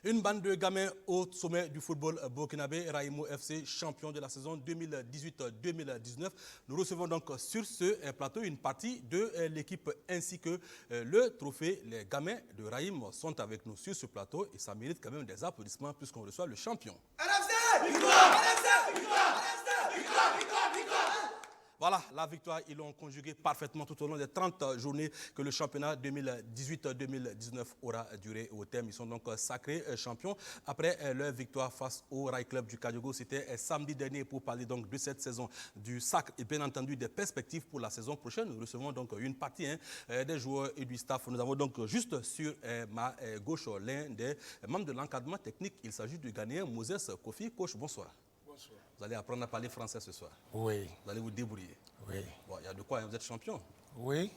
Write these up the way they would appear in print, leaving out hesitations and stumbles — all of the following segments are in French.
Une bande de gamins au sommet du football burkinabé, Raïmo FC, champion de la saison 2018-2019. Nous recevons donc sur ce plateau une partie de l'équipe ainsi que le trophée. Les gamins de Raïm sont avec nous sur ce plateau et ça mérite quand même des applaudissements puisqu'on reçoit le champion. RFC, victoire! RFC, victoire! RFC, victoire, victoire, victoire! Voilà, la victoire, ils l'ont conjuguée parfaitement tout au long des 30 journées que le championnat 2018-2019 aura duré au terme. Ils sont donc sacrés champions. Après leur victoire face au Rail Club du Kadiogo, c'était samedi dernier pour parler donc de cette saison du sacre et bien entendu des perspectives pour la saison prochaine. Nous recevons donc une partie des joueurs et du staff. Nous avons donc juste sur ma gauche l'un des membres de l'encadrement technique. Il s'agit du Ghanéen Moses Kofi. Coach, bonsoir. Vous allez apprendre à parler français ce soir. Oui. Vous allez vous débrouiller. Oui. Bon, il y a de quoi, vous êtes champion. Oui.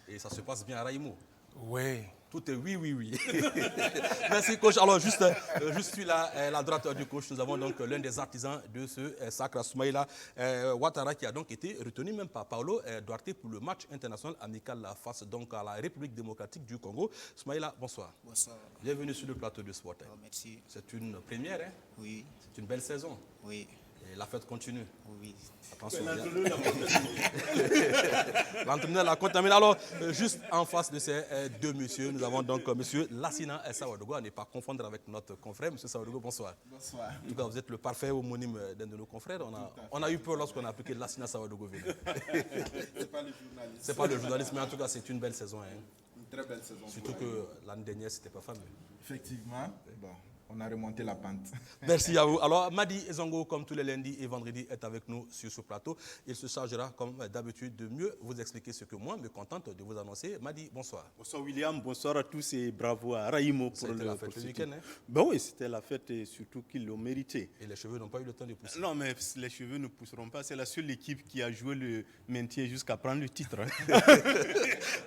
Et ça se passe bien à Raïmo. Oui. Tout est oui, oui, oui. Merci, coach. Alors, juste sur la droite du coach, nous avons donc l'un des artisans de ce sacre, Soumaïla Ouattara, qui a donc été retenu même par Paulo Duarte pour le match international amical face donc à la République démocratique du Congo. Soumaïla, bonsoir. Bonsoir. Bienvenue sur le plateau de Sport. Oh, merci. C'est une première, hein? Oui. C'est une belle saison. Oui. Et la fête continue. Oui. Attention. L'entraîneur l'a contaminé. Alors, juste en face de ces deux messieurs, nous avons donc monsieur Lassina Sawadogo, à ne pas confondre avec notre confrère. Monsieur Sawadogo, bonsoir. Bonsoir. En tout cas, vous êtes le parfait homonyme d'un de nos confrères. On a eu peur lorsqu'on a appris que Lassina Sawadogo venait. C'est pas le journaliste. C'est pas le journaliste, mais en tout cas, c'est une belle saison. Hein. Une très belle saison. Surtout que l'année dernière, c'était pas fameux. Effectivement. Bon, on a remonté la pente. Merci à vous. Alors, Madi Ezongo, comme tous les lundis et vendredis, est avec nous sur ce plateau. Il se chargera, comme d'habitude, de mieux vous expliquer ce que moi me contente de vous annoncer. Madi, bonsoir. Bonsoir William, bonsoir à tous et bravo à Raïmo pour la fête le week-end. Hein? Ben oui, c'était la fête et surtout qu'ils l'ont mérité. Et les cheveux n'ont pas eu le temps de pousser. Non, mais les cheveux ne pousseront pas. C'est la seule équipe qui a joué le maintien jusqu'à prendre le titre.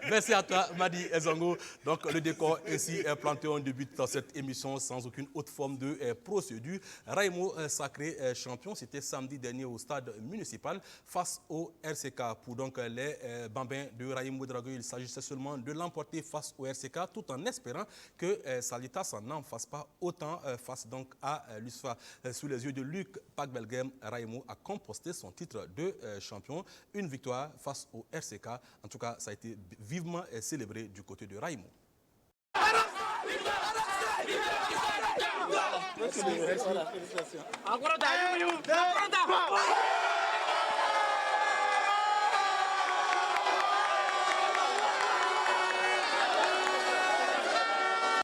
Merci à toi, Madi Ezongo. Donc, le décor ainsi est planté. On débute dans cette émission sans aucune autre forme de procédure. Raïmo, sacré champion, c'était samedi dernier au stade municipal face au RCK. Pour donc les bambins de Raïmo Drago, il s'agissait seulement de l'emporter face au RCK tout en espérant que Salitas n'en fasse pas autant face donc à l'USFA. Sous les yeux de Luc Pagbelgem, Raïmo a composté son titre de champion. Une victoire face au RCK. En tout cas, ça a été vivement célébré du côté de Raïmo.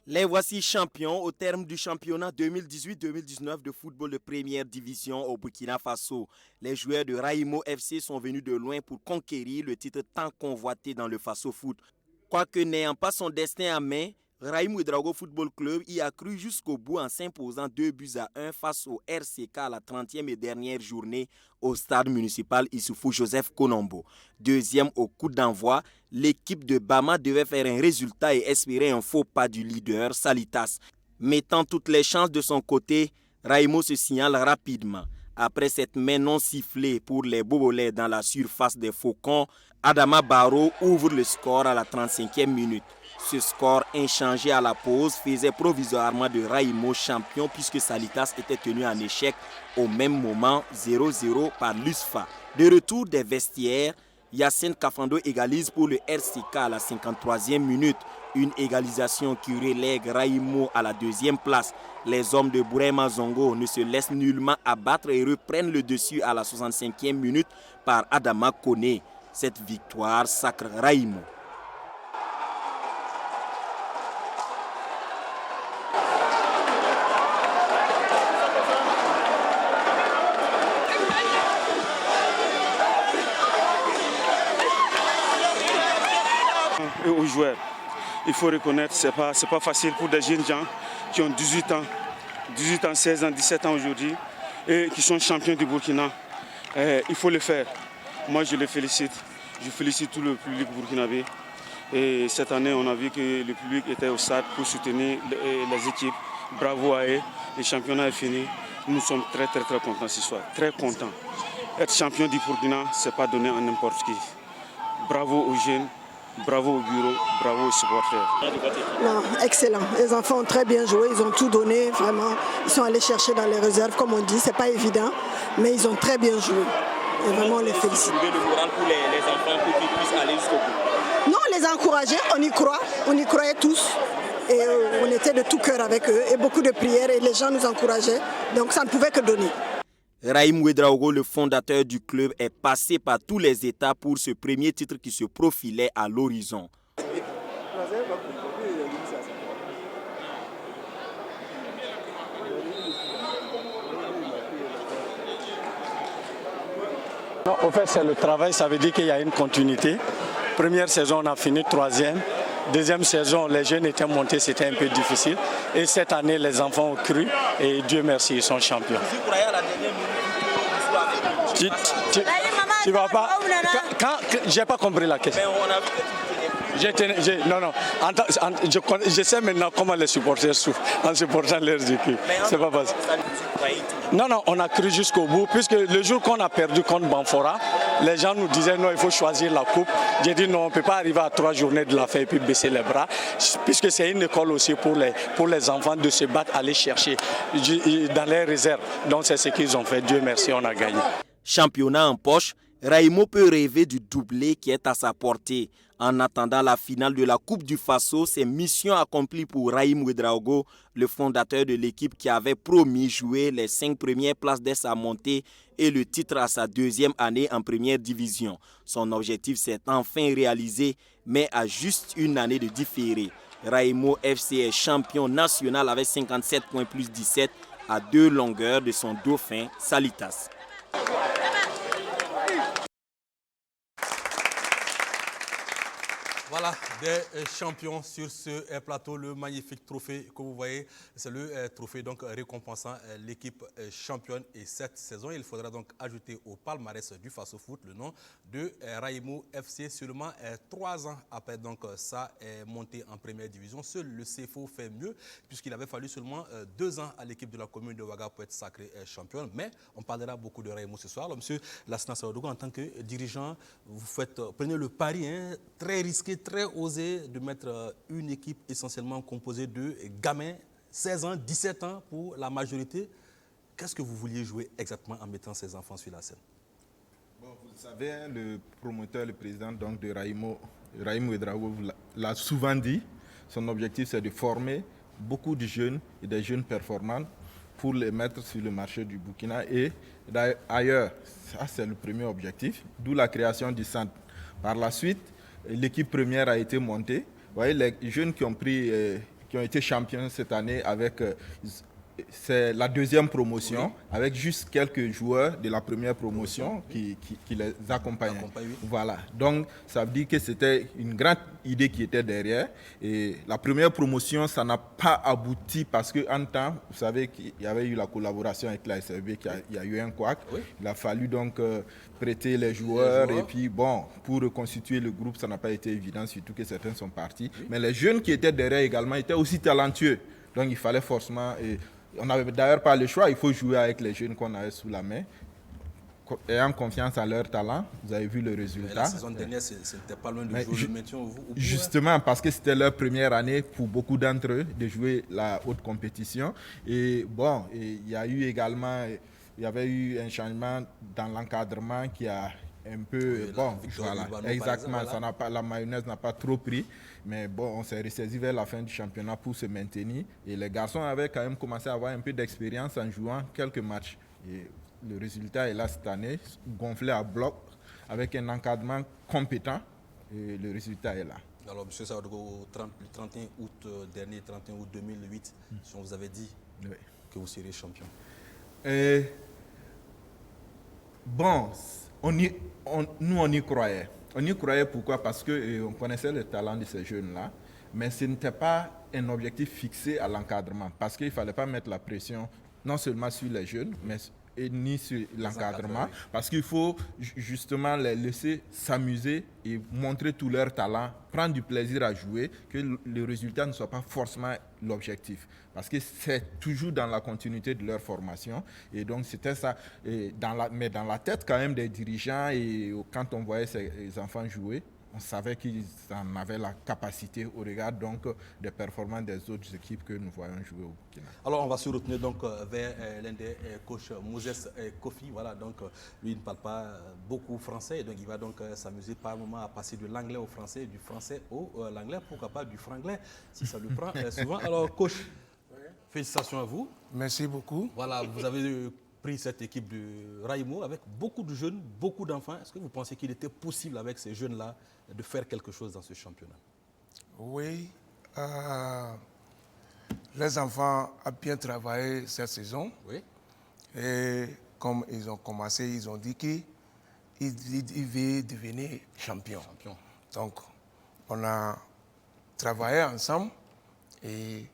Les voici champions au terme du championnat 2018-2019 de football de première division au Burkina Faso. Les joueurs de Raïmo FC sont venus de loin pour conquérir le titre tant convoité dans le Faso Foot. Quoique n'ayant pas son destin à main, Raïmo Drago Football Club y a cru jusqu'au bout en s'imposant 2-1 face au RCK à la 30e et dernière journée au stade municipal Issoufou Joseph Konombo. Deuxième au coup d'envoi, l'équipe de Bama devait faire un résultat et espérer un faux pas du leader Salitas. Mettant toutes les chances de son côté, Raïmo se signale rapidement. Après cette main non sifflée pour les Bobolais dans la surface des Faucons, Adama Barrow ouvre le score à la 35e minute. Ce score inchangé à la pause faisait provisoirement de Raïmo champion puisque Salitas était tenu en échec au même moment 0-0 par l'USFA. De retour des vestiaires, Yacine Kafando égalise pour le RCK à la 53e minute. Une égalisation qui relègue Raïmo à la deuxième place. Les hommes de Bourema Zongo ne se laissent nullement abattre et reprennent le dessus à la 65e minute par Adama Kone. Cette victoire sacre Raïmo. Et aux joueurs. Il faut reconnaître, c'est pas facile pour des jeunes gens qui ont 18 ans, 16 ans, 17 ans aujourd'hui et qui sont champions du Burkina. Il faut le faire. Moi, je les félicite. Je félicite tout le public burkinabé. Et cette année, on a vu que le public était au stade pour soutenir les équipes. Bravo à eux. Le championnat est fini. Nous sommes très contents ce soir. Très contents. Être champion du Burkina, ce n'est pas donné à n'importe qui. Bravo aux jeunes. bravo au bureau, bravo aux supporters. Non, excellent. Les enfants ont très bien joué, ils ont tout donné, vraiment. Ils sont allés chercher dans les réserves, comme on dit, c'est pas évident, mais ils ont très bien joué. Et vraiment, on les félicite. Le moral pour les enfants pour qu'ils puissent aller jusqu'au bout. Non, on les a encouragés, on y croyait tous. Et on était de tout cœur avec eux, et beaucoup de prières, et les gens nous encourageaient, donc ça ne pouvait que donner. Raïm Ouedraogo, le fondateur du club, est passé par tous les états pour ce premier titre qui se profilait à l'horizon. Non, au fait, c'est le travail, ça veut dire qu'il y a une continuité. Première saison, on a fini 3e. Deuxième saison, les jeunes étaient montés, c'était un peu difficile. Et cette année, les enfants ont cru et Dieu merci, ils sont champions. Vous croyez à la dernière minute tu vas pas. J'ai pas compris la question. Mais on a vu que tu tenais plus. Non. Je sais maintenant comment les supporters souffrent en supportant leurs équipes. C'est pas facile. Non, on a cru jusqu'au bout, puisque le jour qu'on a perdu contre Banfora, les gens nous disaient non, il faut choisir la coupe. J'ai dit non, on ne peut pas arriver à 3 journées de la fin et puis baisser les bras, puisque c'est une école aussi pour les enfants de se battre, aller chercher dans les réserves. Donc c'est ce qu'ils ont fait. Dieu merci, on a gagné. Championnat en poche, Raimo peut rêver du doublé qui est à sa portée. En attendant la finale de la Coupe du Faso, c'est mission accomplie pour Raïm Ouedraogo, le fondateur de l'équipe qui avait promis jouer les 5 premières places dès sa montée et le titre à sa 2e année en première division. Son objectif s'est enfin réalisé, mais à juste une année de différé. Raimo FC est champion national avec 57 points plus 17 à 2 longueurs de son dauphin Salitas. Voilà, des champions sur ce plateau, le magnifique trophée que vous voyez, c'est le trophée donc récompensant l'équipe championne et cette saison. Il faudra donc ajouter au palmarès du Faso Foot le nom de Raimo FC seulement 3 ans après donc sa montée en première division. Seul le CFO fait mieux puisqu'il avait fallu seulement 2 ans à l'équipe de la commune de Ouaga pour être sacré championne. Mais on parlera beaucoup de Raimo ce soir. Alors, monsieur Lassana Sawadougou, en tant que dirigeant, vous prenez le pari très risqué, très osé de mettre une équipe essentiellement composée de gamins, 16 ans, 17 ans pour la majorité. Qu'est-ce que vous vouliez jouer exactement en mettant ces enfants sur la scène? Bon, vous savez, le promoteur, le président donc, de Raimo Ouedraogo l'a souvent dit. Son objectif, c'est de former beaucoup de jeunes et des jeunes performants pour les mettre sur le marché du Burkina. Et d'ailleurs, ça c'est le premier objectif, d'où la création du centre. Par la suite, l'équipe première a été montée. Vous voyez, les jeunes qui ont été champions cette année c'est la 2e promotion, oui, avec juste quelques joueurs de la première promotion qui les accompagnaient. Oui. Voilà. Donc, ça veut dire que c'était une grande idée qui était derrière. Et la première promotion, ça n'a pas abouti parce qu'en temps, vous savez qu'il y avait eu la collaboration avec la SRB, il y a eu un couac. Oui. Il a fallu donc prêter les joueurs. Et puis, bon, pour reconstituer le groupe, ça n'a pas été évident, surtout que certains sont partis. Oui. Mais les jeunes qui étaient derrière également étaient aussi talentueux. Donc, il fallait forcément... On n'avait d'ailleurs pas le choix, il faut jouer avec les jeunes qu'on avait sous la main. Ayant confiance en leur talent, vous avez vu le résultat. La saison dernière, c'était pas loin de jouer le maintien au bout. Justement, parce que c'était leur première année pour beaucoup d'entre eux de jouer la haute compétition. Et bon, il y a eu également, il y avait eu un changement dans l'encadrement qui a un peu... Oui, bon, voilà, exactement, exemple, voilà. La mayonnaise n'a pas trop pris. Mais bon, on s'est ressaisi vers la fin du championnat pour se maintenir. Et les garçons avaient quand même commencé à avoir un peu d'expérience en jouant quelques matchs. Et le résultat est là cette année, gonflé à bloc, avec un encadrement compétent. Et le résultat est là. Alors, M. Sawadougou, le 31 août dernier, 31 août 2008, si on vous avait dit que vous seriez champion. Bon, nous, on y croyait. On y croyait pourquoi? Parce qu'on connaissait le talent de ces jeunes-là, mais ce n'était pas un objectif fixé à l'encadrement, parce qu'il ne fallait pas mettre la pression non seulement sur les jeunes, mais ni sur l'encadrement, parce qu'il faut justement les laisser s'amuser et montrer tout leur talent, prendre du plaisir à jouer, que le résultat ne soit pas forcément l'objectif. Parce que c'est toujours dans la continuité de leur formation. Et donc c'était ça. Mais dans la tête quand même des dirigeants, et quand on voyait ces enfants jouer, on savait qu'ils en avaient la capacité au regard donc des performances des autres équipes que nous voyons jouer au Burkina. Alors on va se retourner donc vers l'un des coachs, Moses Kofi. Voilà, donc lui il ne parle pas beaucoup français, donc il va donc s'amuser par moment à passer de l'anglais au français, du français au l'anglais, pourquoi pas du franglais si ça lui prend souvent. Alors coach, félicitations à vous. Merci beaucoup. Voilà, vous avez pris cette équipe de Raimo avec beaucoup de jeunes, beaucoup d'enfants. Est-ce que vous pensez qu'il était possible avec ces jeunes-là de faire quelque chose dans ce championnat? Oui. Les enfants ont bien travaillé cette saison. Oui. Et comme ils ont commencé, ils ont dit qu'ils veulent devenir champions. Donc, on a travaillé ensemble et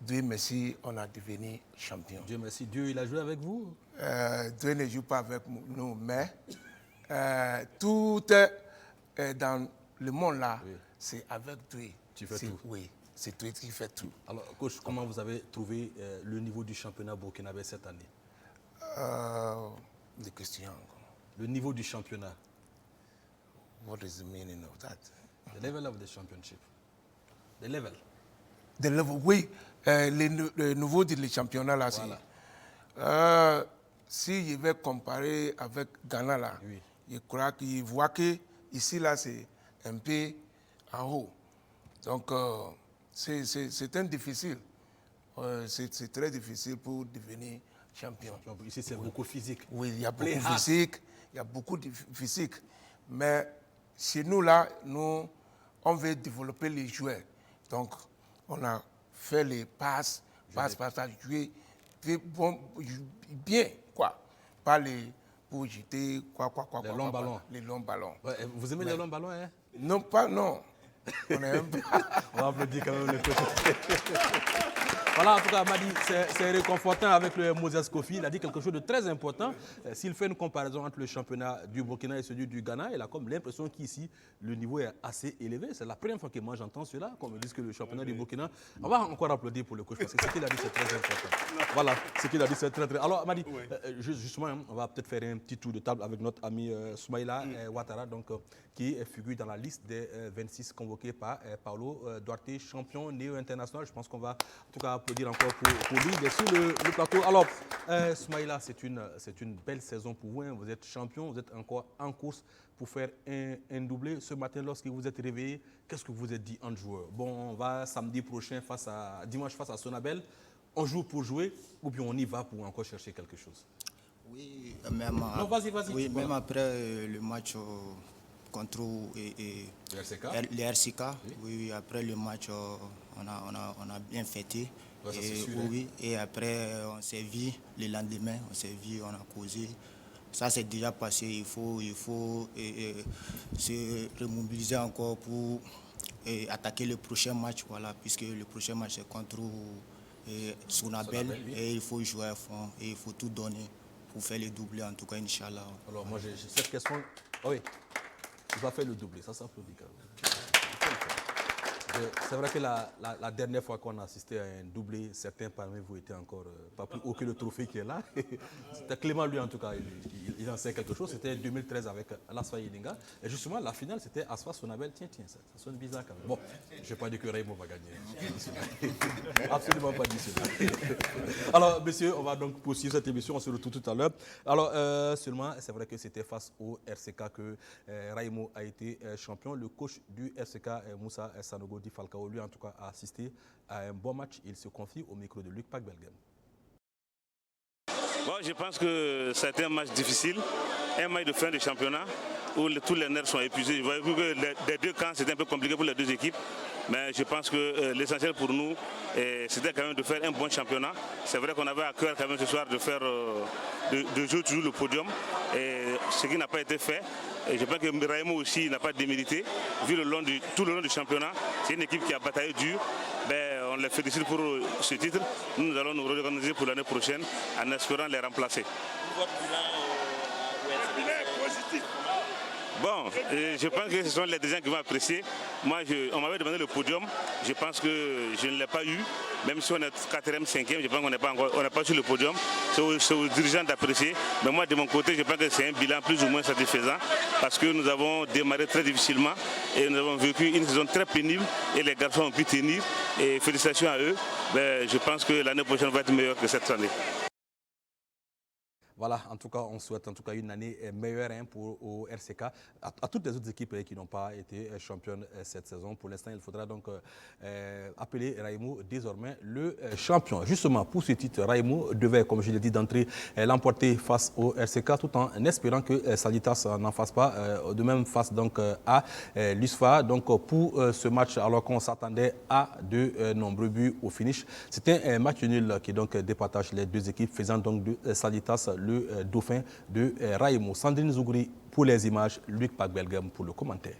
Dieu merci, on a devenu champion. Dieu merci. Dieu, il a joué avec vous? Dieu ne joue pas avec nous, mais tout est dans le monde là, oui. C'est avec Dieu. Tu fais tout? Oui, c'est Dieu qui fait tout. Alors, coach, comment vous avez trouvé le niveau du championnat burkinabé cette année? Des questions. Le niveau du championnat. What is the meaning of that? The level of the championship. The level. The level, oui. Le niveau du championnat là, voilà. Si je vais comparer avec Ghana là, oui. Je crois qu'il voit que ici là c'est un peu en haut. Donc c'est un difficile. C'est très difficile pour devenir champion. Ici c'est beaucoup physique. Oui, il y a beaucoup de physique. Il y a beaucoup de physique. Mais chez nous là, on veut développer les joueurs. Donc on a fait les passes, jouer bien, quoi. Pas les pour jeter, les longs ballons. Les longs ballons. Ouais, vous aimez les longs ballons, hein? Non, non. On aime pas. On va applaudir quand même le coach. Voilà, en tout cas, Madi, c'est réconfortant avec le Moses Kofi. Il a dit quelque chose de très important. S'il fait une comparaison entre le championnat du Burkina et celui du Ghana, il a comme l'impression qu'ici, le niveau est assez élevé. C'est la première fois que moi j'entends cela, qu'on me dise que le championnat du Burkina... On va encore applaudir pour le coach, parce que ce qu'il a dit, c'est très important. Voilà, ce qu'il a dit, c'est très, très... Alors, Madi, justement, on va peut-être faire un petit tour de table avec notre ami Soumaïla Ouattara, donc, qui figure dans la liste des 26 convoqués par Paulo Duarte, champion néo-international. Je pense qu'on va, en tout cas, applaudir encore pour lui. Il est sur le plateau. Alors, Soumaïla, c'est une belle saison pour vous. Hein. Vous êtes champion, vous êtes encore en course pour faire un doublé. Ce matin, lorsque vous êtes réveillé, qu'est-ce que vous vous êtes dit en joueur? Bon, on va samedi prochain, dimanche face à Sonabel. On joue pour jouer ou bien on y va pour encore chercher quelque chose? Oui, même, non, vas-y, oui, même après le match contre les RCK, oui, après le match, on a bien fêté. Ouais, et après, on s'est vu le lendemain, on a causé. Ça, c'est déjà passé. Il faut se remobiliser encore pour attaquer le prochain match, voilà, puisque le prochain match c'est contre Sonabel, et il faut jouer à fond et il faut tout donner pour faire le doublé, en tout cas, Inch'Allah. Alors, moi, j'ai cette question. Oh oui, tu vas faire le doublé, ça s'applaudit quand même. C'est vrai que la dernière fois qu'on a assisté à un doublé, certains parmi vous étaient encore pas plus haut que le trophée qui est là. C'était Clément, lui, en tout cas, il en sait quelque chose. C'était 2013 avec l'Asfa Yelinga. Et justement, la finale, c'était Asfa Sonabel. Tiens, ça sonne bizarre quand même. Bon, je ne vais pas dire que Raimo va gagner. Absolument pas dit cela. Alors, messieurs, on va donc poursuivre cette émission. On se retrouve tout à l'heure. Alors, seulement, c'est vrai que c'était face au RCK que Raimo a été champion. Le coach du RCK, Moussa Sanogo Di Falcao, lui, en tout cas, a assisté à un bon match. Il se confie au micro de Luc Pac-Belgen. Bon, je pense que c'était un match difficile, un match de fin de championnat où tous les nerfs sont épuisés. Je vois que les deux camps, c'était un peu compliqué pour les deux équipes. Mais je pense que l'essentiel pour nous, c'était quand même de faire un bon championnat. C'est vrai qu'on avait à cœur quand même ce soir de faire, de jouer toujours le podium. Et ce qui n'a pas été fait. Et je pense que Raimo aussi n'a pas démérité. Vu tout le long du championnat, c'est une équipe qui a bataillé dur. On les félicite pour ce titre. Nous allons nous réorganiser pour l'année prochaine en espérant les remplacer. Bon, je pense que ce sont les dirigeants qui vont apprécier. Moi, on m'avait demandé le podium. Je pense que je ne l'ai pas eu. Même si on est 4e, 5e, je pense qu'on n'est pas sur le podium. C'est aux dirigeants d'apprécier. Mais moi, de mon côté, je pense que c'est un bilan plus ou moins satisfaisant. Parce que nous avons démarré très difficilement et nous avons vécu une saison très pénible. Et les garçons ont pu tenir. Et félicitations à eux. Mais je pense que l'année prochaine va être meilleure que cette année. Voilà, en tout cas, on souhaite une année meilleure pour au RCK, à toutes les autres équipes qui n'ont pas été championnes cette saison. Pour l'instant, il faudra donc appeler Raimou désormais le champion. Justement, pour ce titre, Raimou devait, comme je l'ai dit d'entrée, l'emporter face au RCK, tout en espérant que Salitas n'en fasse pas de même face donc à l'USFA. Donc pour ce match, alors qu'on s'attendait à de nombreux buts au finish, c'était un match nul qui donc départage les deux équipes, faisant donc de Salitas le dauphin de Raimou. Sandrine Zougouri pour les images, Luc Pagbelgam pour le commentaire.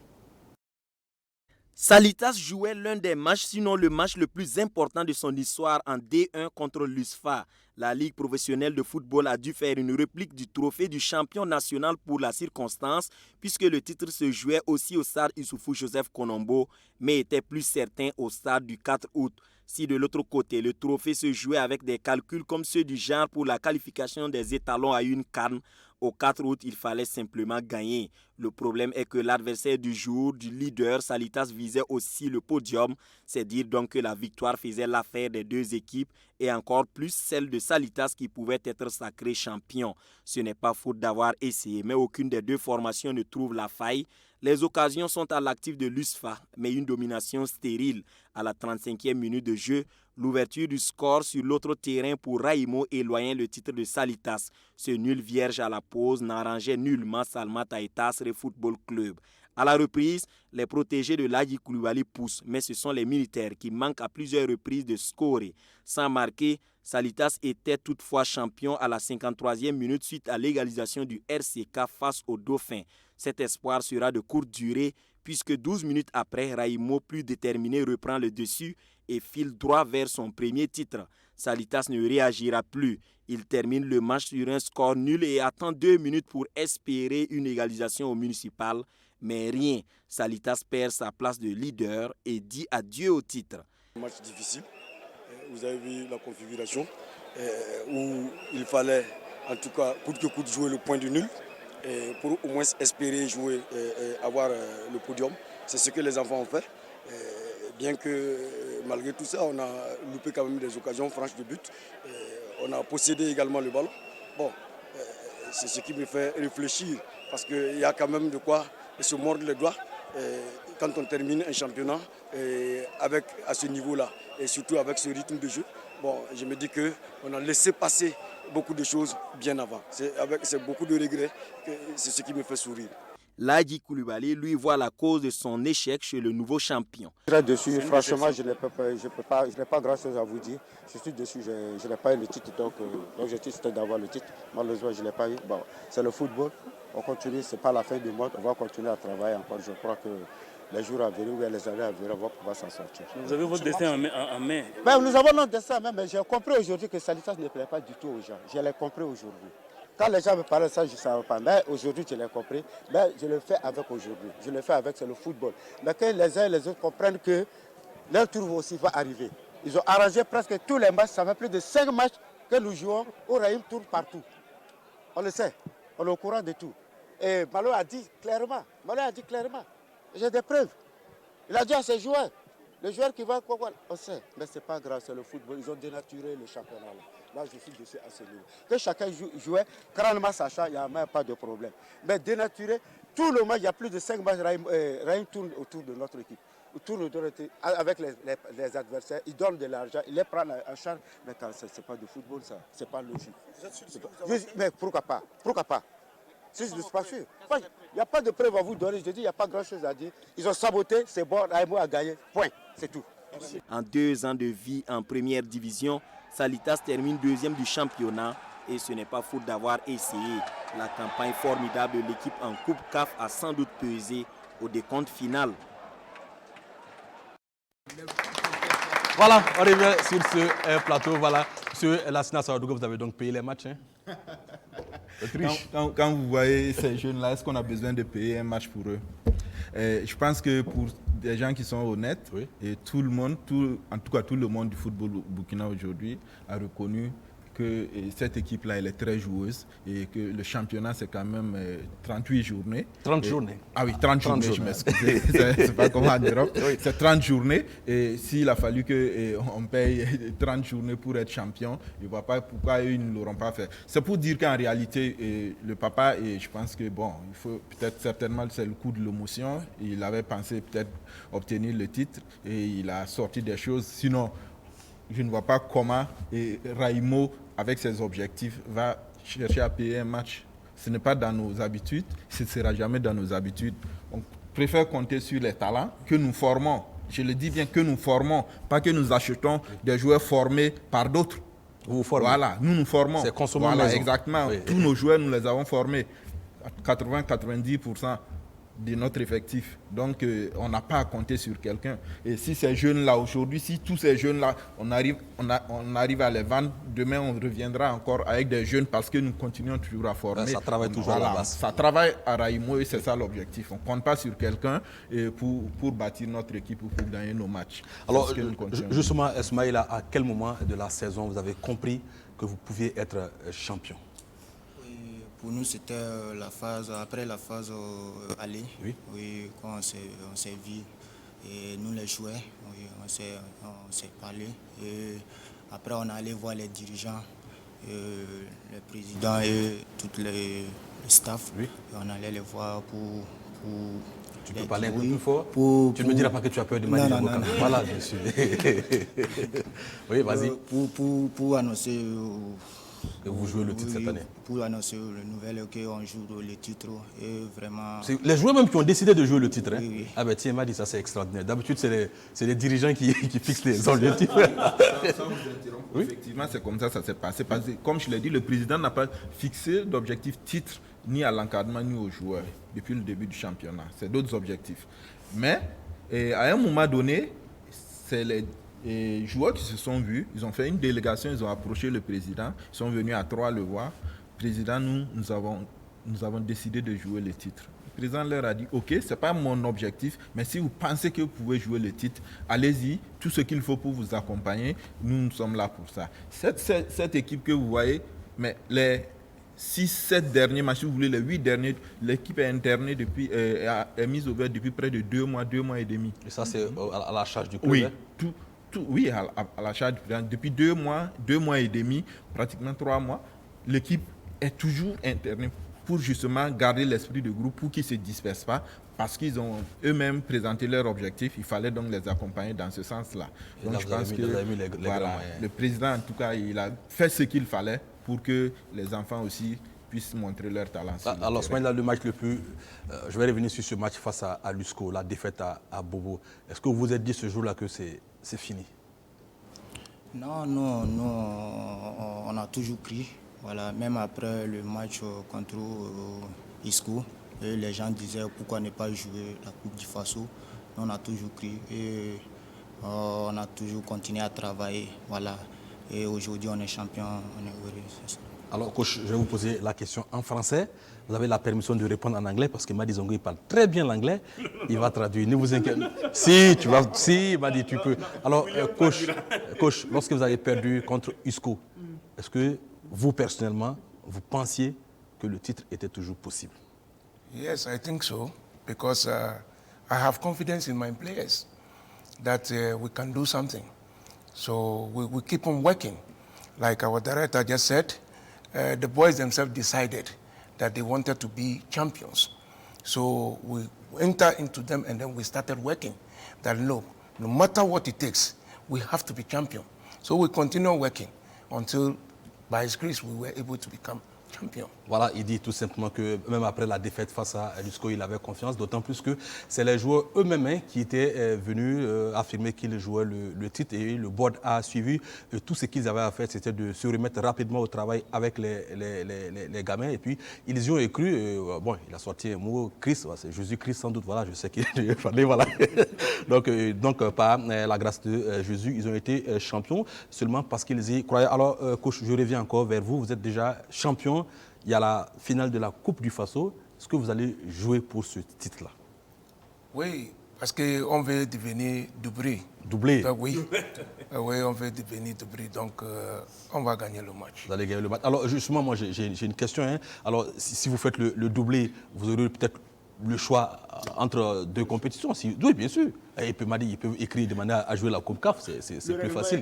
Salitas jouait l'un des matchs, sinon le match le plus important de son histoire en D1 contre l'USFA. La Ligue professionnelle de football a dû faire une réplique du trophée du champion national pour la circonstance, puisque le titre se jouait aussi au stade Issoufou Joseph Konombo, mais était plus certain au stade du 4 août. Si de l'autre côté, le trophée se jouait avec des calculs comme ceux du genre pour la qualification des étalons à une CAN, au 4 août, il fallait simplement gagner. Le problème est que l'adversaire du jour, du leader, Salitas visait aussi le podium. C'est dire donc que la victoire faisait l'affaire des deux équipes et encore plus celle de Salitas qui pouvait être sacré champion. Ce n'est pas faute d'avoir essayé, mais aucune des deux formations ne trouve la faille. Les occasions sont à l'actif de l'USFA, mais une domination stérile. À la 35e minute de jeu, l'ouverture du score sur l'autre terrain pour Raimou éloignait le titre de Salitas. Ce nul vierge à la pause n'arrangeait nullement Salma Taïtas Football Club. À la reprise, les protégés de Ladji Coulibaly poussent, mais ce sont les militaires qui manquent à plusieurs reprises de scorer. Sans marquer, Salitas était toutefois champion à la 53e minute suite à l'égalisation du RCK face au Dauphin. Cet espoir sera de courte durée puisque 12 minutes après, Raimou, plus déterminé, reprend le dessus et file droit vers son premier titre. Salitas ne réagira plus. Il termine le match sur un score nul et attend 2 minutes pour espérer une égalisation au municipal. Mais rien, Salitas perd sa place de leader et dit adieu au titre. Un match difficile, vous avez vu la configuration où il fallait en tout cas coûte que coûte jouer le point du nul pour au moins espérer jouer, avoir le podium. C'est ce que les enfants ont fait. Bien que malgré tout ça, on a loupé quand même des occasions franches de but. On a possédé également le ballon. Bon, c'est ce qui me fait réfléchir parce qu'il y a quand même de quoi se mordre les doigts quand on termine un championnat à ce niveau-là et surtout avec ce rythme de jeu. Bon, je me dis qu'on a laissé passer beaucoup de choses bien avant. C'est beaucoup de regrets, c'est ce qui me fait sourire. Ladji Coulibaly, lui, voit la cause de son échec chez le nouveau champion. Très déçu, franchement, je n'ai pas grand-chose à vous dire. Je suis déçu, je n'ai pas eu le titre, donc l'objectif c'était d'avoir le titre. Malheureusement, je ne l'ai pas eu. Bon, c'est le football, on continue, ce n'est pas la fin du monde, on va continuer à travailler encore. Je crois que les jours à venir ou les années à venir, on va pouvoir s'en sortir. Vous avez votre destin en main. Ben, nous avons notre destin en main, mais j'ai compris aujourd'hui que Salitas ne plaît pas du tout aux gens. Je l'ai compris aujourd'hui. Quand les gens me parlaient de ça, je ne savais pas. Mais aujourd'hui, je l'ai compris. Mais je le fais avec aujourd'hui. Je le fais avec, c'est le football. Mais que les uns et les autres comprennent que leur tour aussi va arriver. Ils ont arrangé presque tous les matchs. Ça fait plus de 5 matchs que nous jouons au Raïm Tour partout. On le sait. On est au courant de tout. Et Malo a dit clairement. J'ai des preuves. Il a dit à ses joueurs. Les joueurs qui vont... On sait. Mais ce n'est pas grave, c'est le football. Ils ont dénaturé le championnat là. Là, je suis dessus à ce niveau. Que chacun jouait, grandement sachant, il n'y a même pas de problème. Mais dénaturer, tout le match, il y a plus de 5 matchs, Raïm tourne autour de notre équipe. Il tourne autour avec les adversaires, il donne de l'argent, il les prend en charge. Mais ce n'est pas du football, ça. Ce n'est pas logique. Mais pourquoi pas? Si je ne suis pas sûr. Il n'y a pas de preuve à vous donner. Je dis, il n'y a pas grand-chose à dire. Ils ont saboté, c'est bon, Raïm a gagné. Point. C'est tout. Merci. En 2 ans de vie en première division, Salitas termine 2e du championnat et ce n'est pas faute d'avoir essayé. La campagne formidable de l'équipe en Coupe CAF a sans doute pesé au décompte final. Voilà, on revient sur ce plateau. Voilà, Monsieur Lassina Sawadougou, vous avez donc payé les matchs. Hein? Quand vous voyez ces jeunes-là, est-ce qu'on a besoin de payer un match pour eux? Je pense que pour des gens qui sont honnêtes, et tout le monde, en tout cas tout le monde du football au Burkina aujourd'hui a reconnu que cette équipe-là, elle est très joueuse et que le championnat, c'est quand même 38 journées. 30 journées. Ah oui, 30 journées, je m'excuse. C'est pas comme en Europe. C'est 30 journées. Et s'il a fallu qu'on paye 30 journées pour être champion, je ne vois pas pourquoi ils ne l'auront pas fait. C'est pour dire qu'en réalité, le papa, et je pense que, bon, il faut peut-être certainement, c'est le coup de l'émotion. Il avait pensé peut-être obtenir le titre et il a sorti des choses. Sinon, je ne vois pas comment Raimo, avec ses objectifs, va chercher à payer un match. Ce n'est pas dans nos habitudes, ce ne sera jamais dans nos habitudes. On préfère compter sur les talents que nous formons. Je le dis bien, que nous formons, pas que nous achetons des joueurs formés par d'autres. Vous formez. Voilà, nous formons. C'est consommant voilà, maison. exactement. Oui. Tous nos joueurs, nous les avons formés. 80-90% de notre effectif. Donc, on n'a pas à compter sur quelqu'un. Et si ces jeunes-là, aujourd'hui, si tous ces jeunes-là, on arrive à les vendre, demain, on reviendra encore avec des jeunes parce que nous continuons toujours à former. Ça travaille toujours à la base. Ça travaille à Raimo et c'est ça l'objectif. On ne compte pas sur quelqu'un pour bâtir notre équipe ou pour gagner nos matchs. Alors, justement, Esmaïla, à quel moment de la saison vous avez compris que vous pouviez être champion? Pour nous, c'était après la phase aller. Oui, quand on s'est vu, et nous les joueurs, oui, on s'est parlé. Et après, on est allé voir les dirigeants, le président et tout le staff. Oui. Et on allait les voir pour tu peux parler un peu plus fort. Tu ne me diras pas que tu as peur de Madi Abokan. Voilà, bien sûr. Oui, vas-y. Pour annoncer... que vous jouez le titre cette année. Pour annoncer le nouvel qu'on joue le titre et vraiment... C'est les joueurs même qui ont décidé de jouer le titre. Hein? Oui. Ah ben tiens, m'a dit ça, c'est extraordinaire. D'habitude, c'est les dirigeants qui fixent les objectifs. Oui. Effectivement, c'est comme ça s'est passé. Parce que, comme je l'ai dit, le président n'a pas fixé d'objectif titre ni à l'encadrement ni aux joueurs depuis le début du championnat. C'est d'autres objectifs. Mais à un moment donné, c'est les joueurs qui se sont vus, ils ont fait une délégation, ils ont approché le président, ils sont venus à 3 le voir. Président, nous avons décidé de jouer le titre. Le président leur a dit, ok, ce n'est pas mon objectif, mais si vous pensez que vous pouvez jouer le titre, allez-y, tout ce qu'il faut pour vous accompagner, nous sommes là pour ça. Cette équipe que vous voyez, mais les 6-7 derniers matchs, si vous voulez, les 8 derniers, l'équipe est internée depuis, est mise au vert depuis près de 2 mois et demi. Et ça, c'est à la charge du club? Oui, oui, à la charge du président. Depuis 2 mois et demi, pratiquement 3 mois, l'équipe est toujours internée pour justement garder l'esprit de groupe, pour qu'ils ne se dispersent pas, parce qu'ils ont eux-mêmes présenté leur objectif. Il fallait donc les accompagner dans ce sens-là. Donc je pense que le président, en tout cas, il a fait ce qu'il fallait pour que les enfants aussi puissent montrer leur talent. Alors, Smaïla, le match le plus... je vais revenir sur ce match face à Lusco, la défaite à Bobo. Est-ce que vous vous êtes dit ce jour-là que c'est fini? Non, on a toujours cru. Voilà, même après le match contre Isco, les gens disaient pourquoi ne pas jouer la Coupe du Faso. Nous, on a toujours cru et on a toujours continué à travailler. Voilà. Et aujourd'hui, on est champion, on est heureux. Alors, coach, je vais vous poser la question en français. Vous avez la permission de répondre en anglais parce que Madi Zongo, il parle très bien l'anglais. Il va traduire. Ne vous inquiétez pas. Si, Madi, tu peux. Alors, coach, lorsque vous avez perdu contre Isco, est-ce que vous, personnellement, vous pensiez que le titre était toujours possible? Yes, I think so. Because I have confidence in my players that we can do something. So we keep on working. Like our director just said, the boys themselves decided that they wanted to be champions. So we entered into them and then we started working. That no matter what it takes, we have to be champion. So we continue working until, by His grace, we were able to become champion. Voilà, il dit tout simplement que même après la défaite face à Lusco, il avait confiance, d'autant plus que c'est les joueurs eux-mêmes qui étaient venus affirmer qu'ils jouaient le titre et le board a suivi. Tout ce qu'ils avaient à faire, c'était de se remettre rapidement au travail avec les gamins. Et puis, ils y ont cru. Bon, il a sorti un mot, Christ, c'est Jésus-Christ sans doute, voilà, je sais qu'il fallait, voilà. donc, par la grâce de Jésus, ils ont été champions seulement parce qu'ils y croyaient. Alors, coach, je reviens encore vers vous. Vous êtes déjà champion il y a la finale de la Coupe du Faso. Est-ce que vous allez jouer pour ce titre-là? Oui, parce qu'on veut devenir doublé. Doublé? Oui. Oui, on veut devenir doublé. Donc, on va gagner le match. Vous allez gagner le match. Alors, justement, moi, j'ai une question. Hein. Alors, si vous faites le doublé, vous aurez peut-être le choix entre deux compétitions. Oui, bien sûr. Et puis, Madi, ils peuvent écrire, demander à jouer la Coupe CAF, c'est plus facile.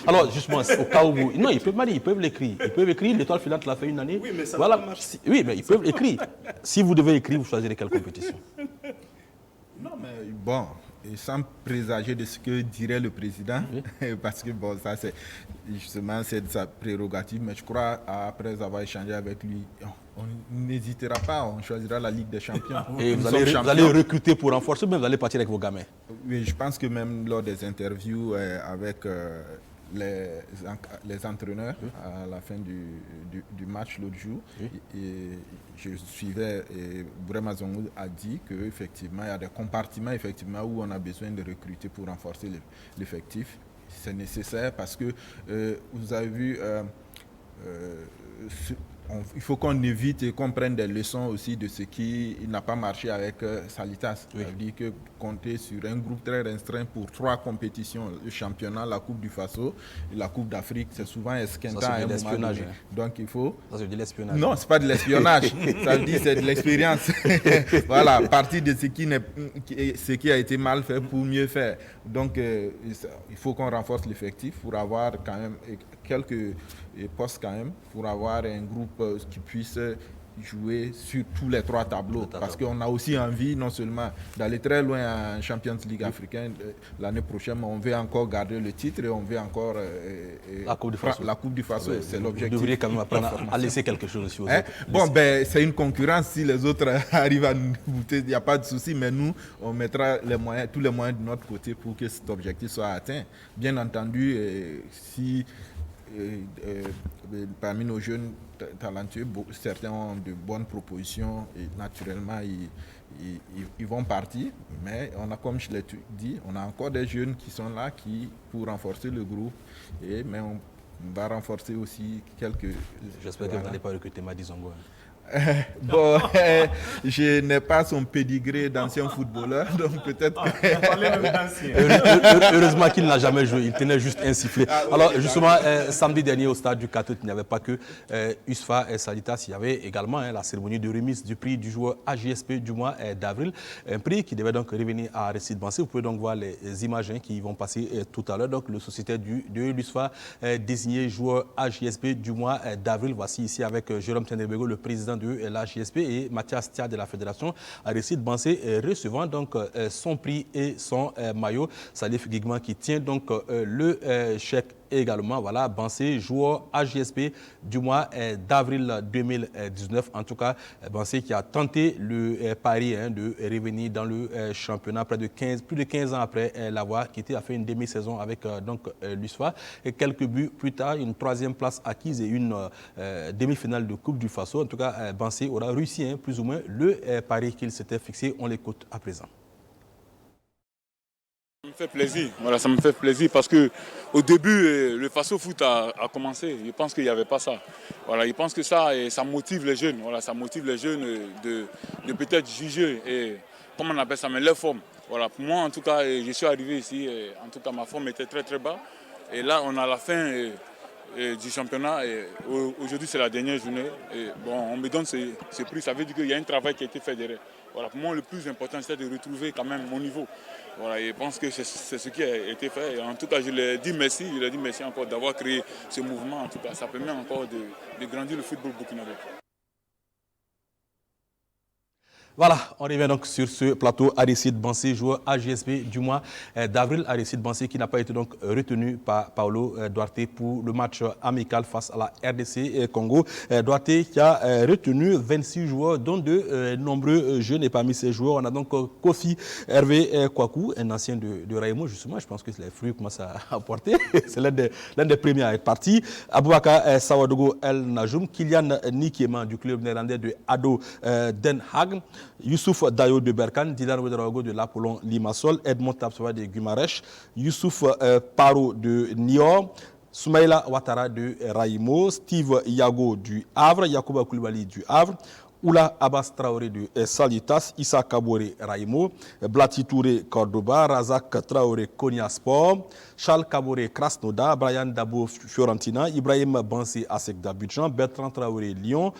Alors, justement, au cas où vous... Non, ils peuvent l'écrire. Ils peuvent écrire, l'étoile filante l'a fait une année. Oui, mais ça voilà. marche. Oui, mais ils peuvent écrire. Si vous devez écrire, vous choisirez quelle compétition? Non, mais bon, et sans présager de ce que dirait le président, parce que bon, ça c'est justement c'est de sa prérogative, mais je crois, après avoir échangé avec lui, on n'hésitera pas, on choisira la Ligue des Champions. Et vous allez recruter pour renforcer, mais vous allez partir avec vos gamins? Oui, je pense que même lors des interviews avec les entraîneurs à la fin du match l'autre jour, je suivais et Bourema Zongo a dit qu'effectivement il y a des compartiments où on a besoin de recruter pour renforcer l'effectif. C'est nécessaire parce que vous avez vu, il faut qu'on évite et qu'on prenne des leçons aussi de ce qui n'a pas marché avec Salitas. Ça veut dire que compter sur un groupe très restreint pour 3 compétitions, le championnat, la Coupe du Faso et la Coupe d'Afrique, c'est souvent esquintant à un moment donné. Donc il faut... Ça c'est de l'espionnage. Non, c'est pas de l'espionnage. Ça veut dire c'est de l'expérience. Voilà, partir de ce qui a été mal fait pour mieux faire. Donc il faut qu'on renforce l'effectif pour avoir quand même quelques postes quand même, pour avoir un groupe qui puisse jouer sur tous les 3 tableaux. Parce qu'on a aussi envie non seulement d'aller très loin en Champions League africaine l'année prochaine, mais on veut encore garder le titre et on veut encore la Coupe du Faso. C'est l'objectif. Vous devriez quand même apprendre à laisser quelque chose aussi aux autres. Bon, ben, c'est une concurrence. Si les autres arrivent à nous bouter, il n'y a pas de souci, mais nous, on mettra tous les moyens de notre côté pour que cet objectif soit atteint. Bien entendu, si parmi nos jeunes talentueux, certains ont de bonnes propositions et naturellement ils vont partir, mais on a, comme je l'ai dit, on a encore des jeunes qui sont là pour renforcer le groupe, mais on va renforcer aussi quelques... J'espère que vous n'allez pas recruter Madi Zongo. Bon, je n'ai pas son pédigré d'ancien footballeur, donc peut-être Heureusement qu'il n'a jamais joué, il tenait juste un sifflet. Alors justement, samedi dernier au stade du 4, il n'y avait pas que USFA et Salitas, il y avait également la cérémonie de remise du prix du joueur AJSP du mois d'avril, un prix qui devait donc revenir à Aristide Bansé. Vous pouvez donc voir les images qui vont passer tout à l'heure. Donc le sociétaire de l'USFA désigné joueur AJSP du mois d'avril. Voici ici avec Jérôme Tenderbego, le président de la JSP, et Mathias Tia de la Fédération, Aristide Bansé recevant donc son prix et son maillot. Salif Guigman qui tient donc le chèque également. Voilà, Bansé, joueur AJSP du mois d'avril 2019. En tout cas, Bansé qui a tenté le pari de revenir dans le championnat plus de 15 ans après l'avoir quitté, a fait une demi-saison avec l'USFA. Et quelques buts plus tard, une 3e place acquise et une demi-finale de Coupe du Faso. En tout cas, Bansé aura réussi plus ou moins le pari qu'il s'était fixé. On l'écoute à présent. Ça me fait plaisir, voilà, ça me fait plaisir parce que au début, le Faso Foot a commencé. Je pense qu'il n'y avait pas ça. Voilà, je pense que ça motive les jeunes. Voilà, ça motive les jeunes de peut-être juger et comment on appelle ça, mais leur forme. Voilà, pour moi, en tout cas, je suis arrivé ici. En tout cas, ma forme était très très bas. Et là, on a la fin du championnat. Aujourd'hui, c'est la dernière journée. Et bon, on me donne ce prix. Ça veut dire qu'il y a un travail qui a été fait derrière. Voilà, pour moi, le plus important, c'est de retrouver quand même mon niveau. Voilà, et je pense que c'est ce qui a été fait. Et en tout cas, je lui ai dit merci encore d'avoir créé ce mouvement. En tout cas, ça permet encore de grandir le football burkinabé. Voilà, on revient donc sur ce plateau. Aristide Bansé, joueur AJSP du mois d'avril. Aristide Bansé qui n'a pas été donc retenu par Paulo Duarte pour le match amical face à la RDC Congo. Duarte qui a retenu 26 joueurs, dont de nombreux jeunes. Et parmi ces joueurs, on a donc Kofi Hervé Kwaku, un ancien de Raimo, justement. Je pense que les fruits commencent à porter. C'est l'un des premiers à être parti. Aboubakar Sawadogo El Najoum, Kylian Nikiema du club néerlandais de ADO Den Haag, Youssouf Dayo de Berkane, Dylan Ouedraogo de l'Apollon Limassol, Edmond Tapsoa de Guimarães, Youssouf Paro de Niort, Soumaïla Ouattara de Raimo, Steve Yago du Havre, Yacouba Koulibaly du Havre, Oula Abbas Traoré de Salitas, Issa Kaboré Raimo, Blati Touré Cordoba, Razak Traoré Konya Sport, Charles Kaboré Krasnodar, Brian Dabo Fiorentina, Ibrahim Bansé Asek d'Abidjan, Bertrand Traoré Lyon,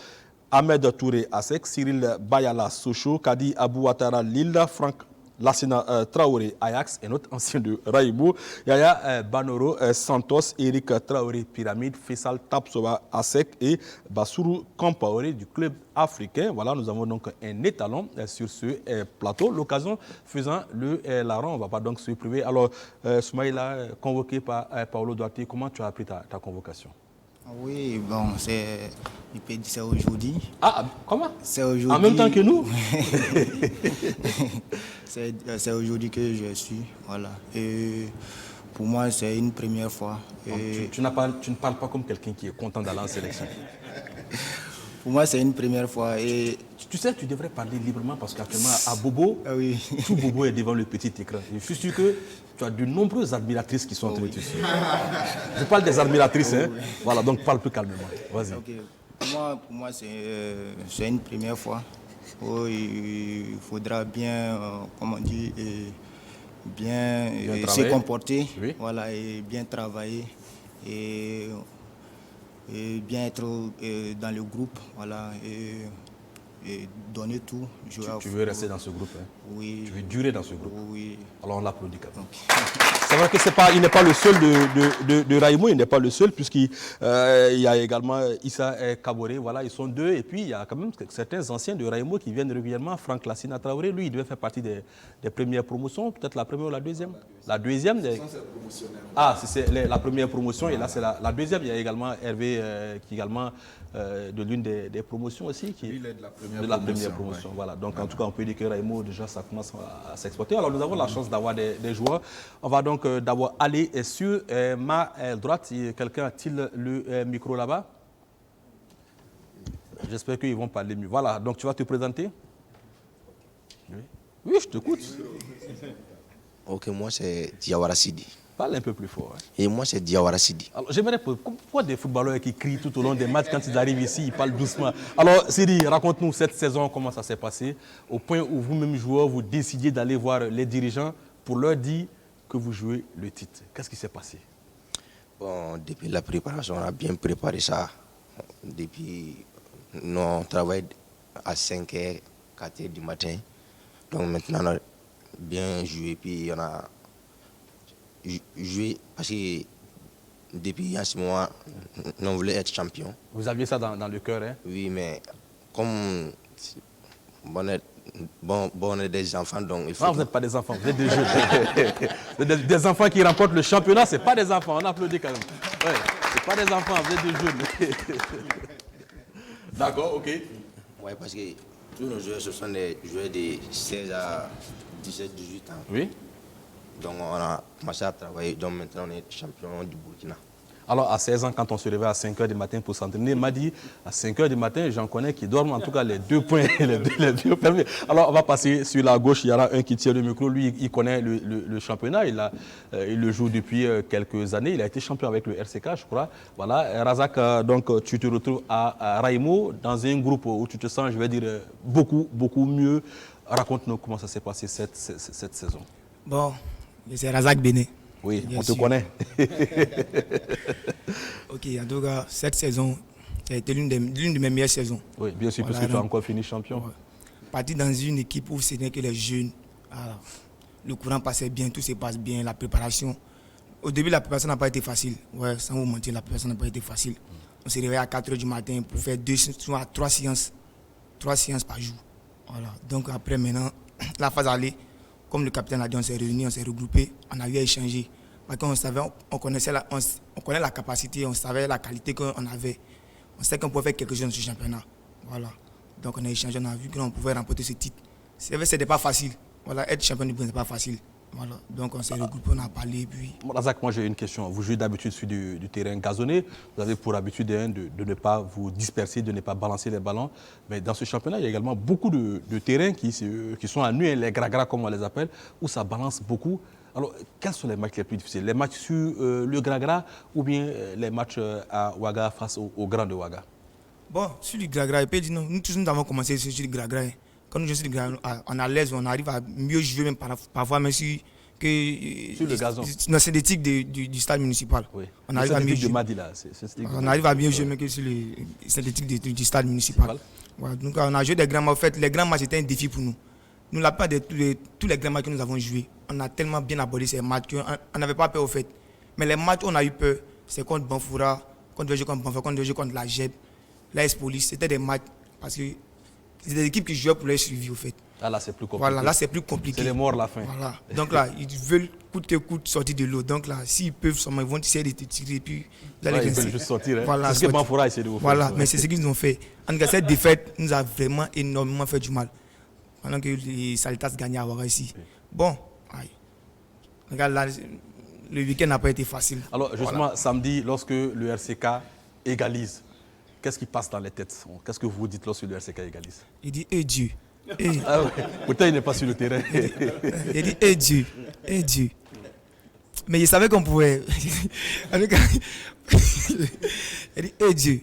Ahmed Touré Asek, Cyril Bayala Sochaux, Kadi Abou Ouattara Lille, Franck Lassina Traoré Ajax, un autre ancien de Raimo, Yaya Banoro Santos, Eric Traoré Pyramide, Faisal Tapsoba Asek et Bassourou Kampaoré du club africain. Voilà, nous avons donc un étalon sur ce plateau. L'occasion faisant le larron, on ne va pas donc se priver. Alors, Soumaïla, convoqué par Paolo Duarte, comment tu as appris ta convocation? Oui, bon, c'est aujourd'hui. Ah, comment? C'est aujourd'hui. En même temps que nous? C'est aujourd'hui que je suis, voilà. Et pour moi, c'est une première fois. Et Tu ne parles pas comme quelqu'un qui est content d'aller en sélection. Pour moi, c'est une première fois. Et tu sais, tu devrais parler librement parce qu'actuellement, à Bobo, tout Bobo est devant le petit écran. Je suis sûr que tu as de nombreuses admiratrices qui sont en train de te suivre. Je parle des admiratrices, hein. Voilà, donc parle plus calmement. Vas-y. Okay. Pour moi c'est une première fois. Il faudra bien, comment on dit, bien se comporter, voilà, et bien travailler. Et bien être dans le groupe, voilà, et donner tout. Tu veux rester dans ce groupe, hein? Oui. Tu veux durer dans ce groupe? Oui. Alors on l'applaudit quand même. C'est vrai que il n'est pas le seul de Raimo, il n'est pas le seul, puisqu'il y a également Issa Kaboré, voilà, ils sont deux. Et puis il y a quand même certains anciens de Raimo qui viennent régulièrement. Franck Lassina Traoré, lui, il devait faire partie des premières promotions, peut-être la première ou la deuxième. La deuxième. Ah, c'est la première promotion, et là c'est la deuxième. Il y a également Hervé qui également de l'une des promotions aussi, qui est de la première promotion. Ouais. Voilà. Donc en tout cas, on peut dire que Raimo, déjà, ça commence à s'exploiter. Alors nous avons la chance d'avoir des joueurs. On va donc d'abord aller sur ma droite. Quelqu'un a-t-il le micro là-bas? J'espère qu'ils vont parler mieux. Voilà, donc tu vas te présenter? Oui, je t'écoute. Ok, moi c'est Diawara Sidi. Parle un peu plus fort. Hein. Et moi c'est Diawara Sidi. Alors j'aimerais pourquoi des footballeurs qui crient tout au long des matchs, quand ils arrivent ici, ils parlent doucement. Alors Sidi, raconte-nous cette saison, comment ça s'est passé, au point où vous-même joueurs, vous décidiez d'aller voir les dirigeants pour leur dire que vous jouez le titre. Qu'est-ce qui s'est passé? Bon, depuis la préparation, on a bien préparé ça. Depuis, nous on travaille à 5h, 4h du matin. Donc maintenant, on a bien joué, puis on a joué parce que depuis en ce moment, on voulait être champion. Vous aviez ça dans le cœur, hein? Oui, mais comme on est des enfants, donc il faut... Non, vous n'êtes pas des enfants, vous êtes des jeunes. Des enfants qui remportent le championnat, ce n'est pas des enfants, on applaudit quand même. Ouais, ce n'est pas des enfants, vous êtes des jeunes. D'accord, ok. Oui, parce que tous nos joueurs, ce sont des joueurs de 16 à 17, 18 ans. Oui. Donc on a commencé à travailler, donc maintenant on est champion du Burkina. Alors à 16 ans, quand on se réveille à 5h du matin pour s'entraîner, il m'a dit à 5h du matin, j'en connais qui dorment en tout cas les 2 points, les deux permis. Alors on va passer sur la gauche, il y en a un qui tient le micro, lui il connaît le championnat, il le joue depuis quelques années, il a été champion avec le RCK je crois. Voilà, Razak, donc tu te retrouves à Raimo dans un groupe où tu te sens, je vais dire, beaucoup mieux. Raconte-nous comment ça s'est passé cette saison. Bon, c'est Razak Béné. Oui, on te connaît. Ok, en tout cas, cette saison, ça a été l'une de mes meilleures saisons. Oui, bien sûr, voilà, parce que tu as encore fini champion. Ouais. Parti dans une équipe où ce n'est que les jeunes. Alors, le courant passait bien, tout se passe bien, la préparation. Au début, la préparation n'a pas été facile. Ouais, sans vous mentir, la préparation n'a pas été facile. On s'est réveillé à 4h du matin pour faire 3 séances par jour. Voilà. Donc après, maintenant, la phase allée. Comme le capitaine l'a dit, on s'est réunis, on s'est regroupés, on a eu à échanger. Parce qu'on savait, on connaît la capacité, on savait la qualité qu'on avait. On sait qu'on pouvait faire quelque chose dans ce championnat. Voilà. Donc on a échangé, on a vu qu'on pouvait remporter ce titre. C'est vrai, ce n'était pas facile. Voilà, être champion du monde, ce n'est pas facile. Voilà. Donc on s'est regroupés, on a parlé. Puis... Razak, moi j'ai une question. Vous jouez d'habitude sur du terrain gazonné. Vous avez pour habitude de ne pas vous disperser, de ne pas balancer les ballons. Mais dans ce championnat, il y a également beaucoup de terrains qui sont à nu, les gras-gras comme on les appelle, où ça balance beaucoup. Alors, quels sont les matchs les plus difficiles? Les matchs sur le Gragra ou bien les matchs à Ouaga face au Grand de Ouaga? Bon, sur le Gragra, non, nous tous nous avons commencé sur le Gragra. Quand nous jouons sur le Gragra, on est à l'aise, on arrive à mieux jouer même parfois, même si sur le gazon. Non, c'est des tics du stade municipal. Oui. On arrive à mieux jouer. On arrive à mieux jouer même que sur les synthétiques du stade municipal. Voilà, donc on a joué des grands matchs. En fait, les grands matchs étaient un défi pour nous. Nous, la plupart de tous les grands matchs que nous avons joués, on a tellement bien abordé ces matchs qu'on n'avait pas peur au fait. Mais les matchs où on a eu peur, c'est contre Banfoura, quand on devait jouer contre Banfoura, quand on devait jouer contre la JEB, l'AS Police. C'était des matchs parce que c'est des équipes qui jouaient pour les suivi au fait. Ah là, c'est plus compliqué. Voilà, là, c'est plus compliqué. C'est les morts la fin. Voilà. Donc là, ils veulent coûte que coûte sortir de l'eau. Donc là, s'ils peuvent, ils vont essayer de te tirer. Puis ils veulent juste sortir. Hein. Voilà, c'est ce que Banfoura essaie de vous faire. Voilà, mais c'est ce qu'ils nous ont fait. En tout cas, cette défaite nous a vraiment énormément fait du mal. Pendant que les Salitas gagnaient à Ouaga ici. Bon, regarde là, le week-end n'a pas été facile. Alors justement, samedi, lorsque le RCK égalise, qu'est-ce qui passe dans les têtes? Qu'est-ce que vous dites lorsque le RCK égalise? Il dit, eh Dieu. Ah ouais. Pourtant, il n'est pas sur le terrain. Il dit, eh Dieu, eh Dieu. Mais il savait qu'on pouvait. Il dit, eh Dieu.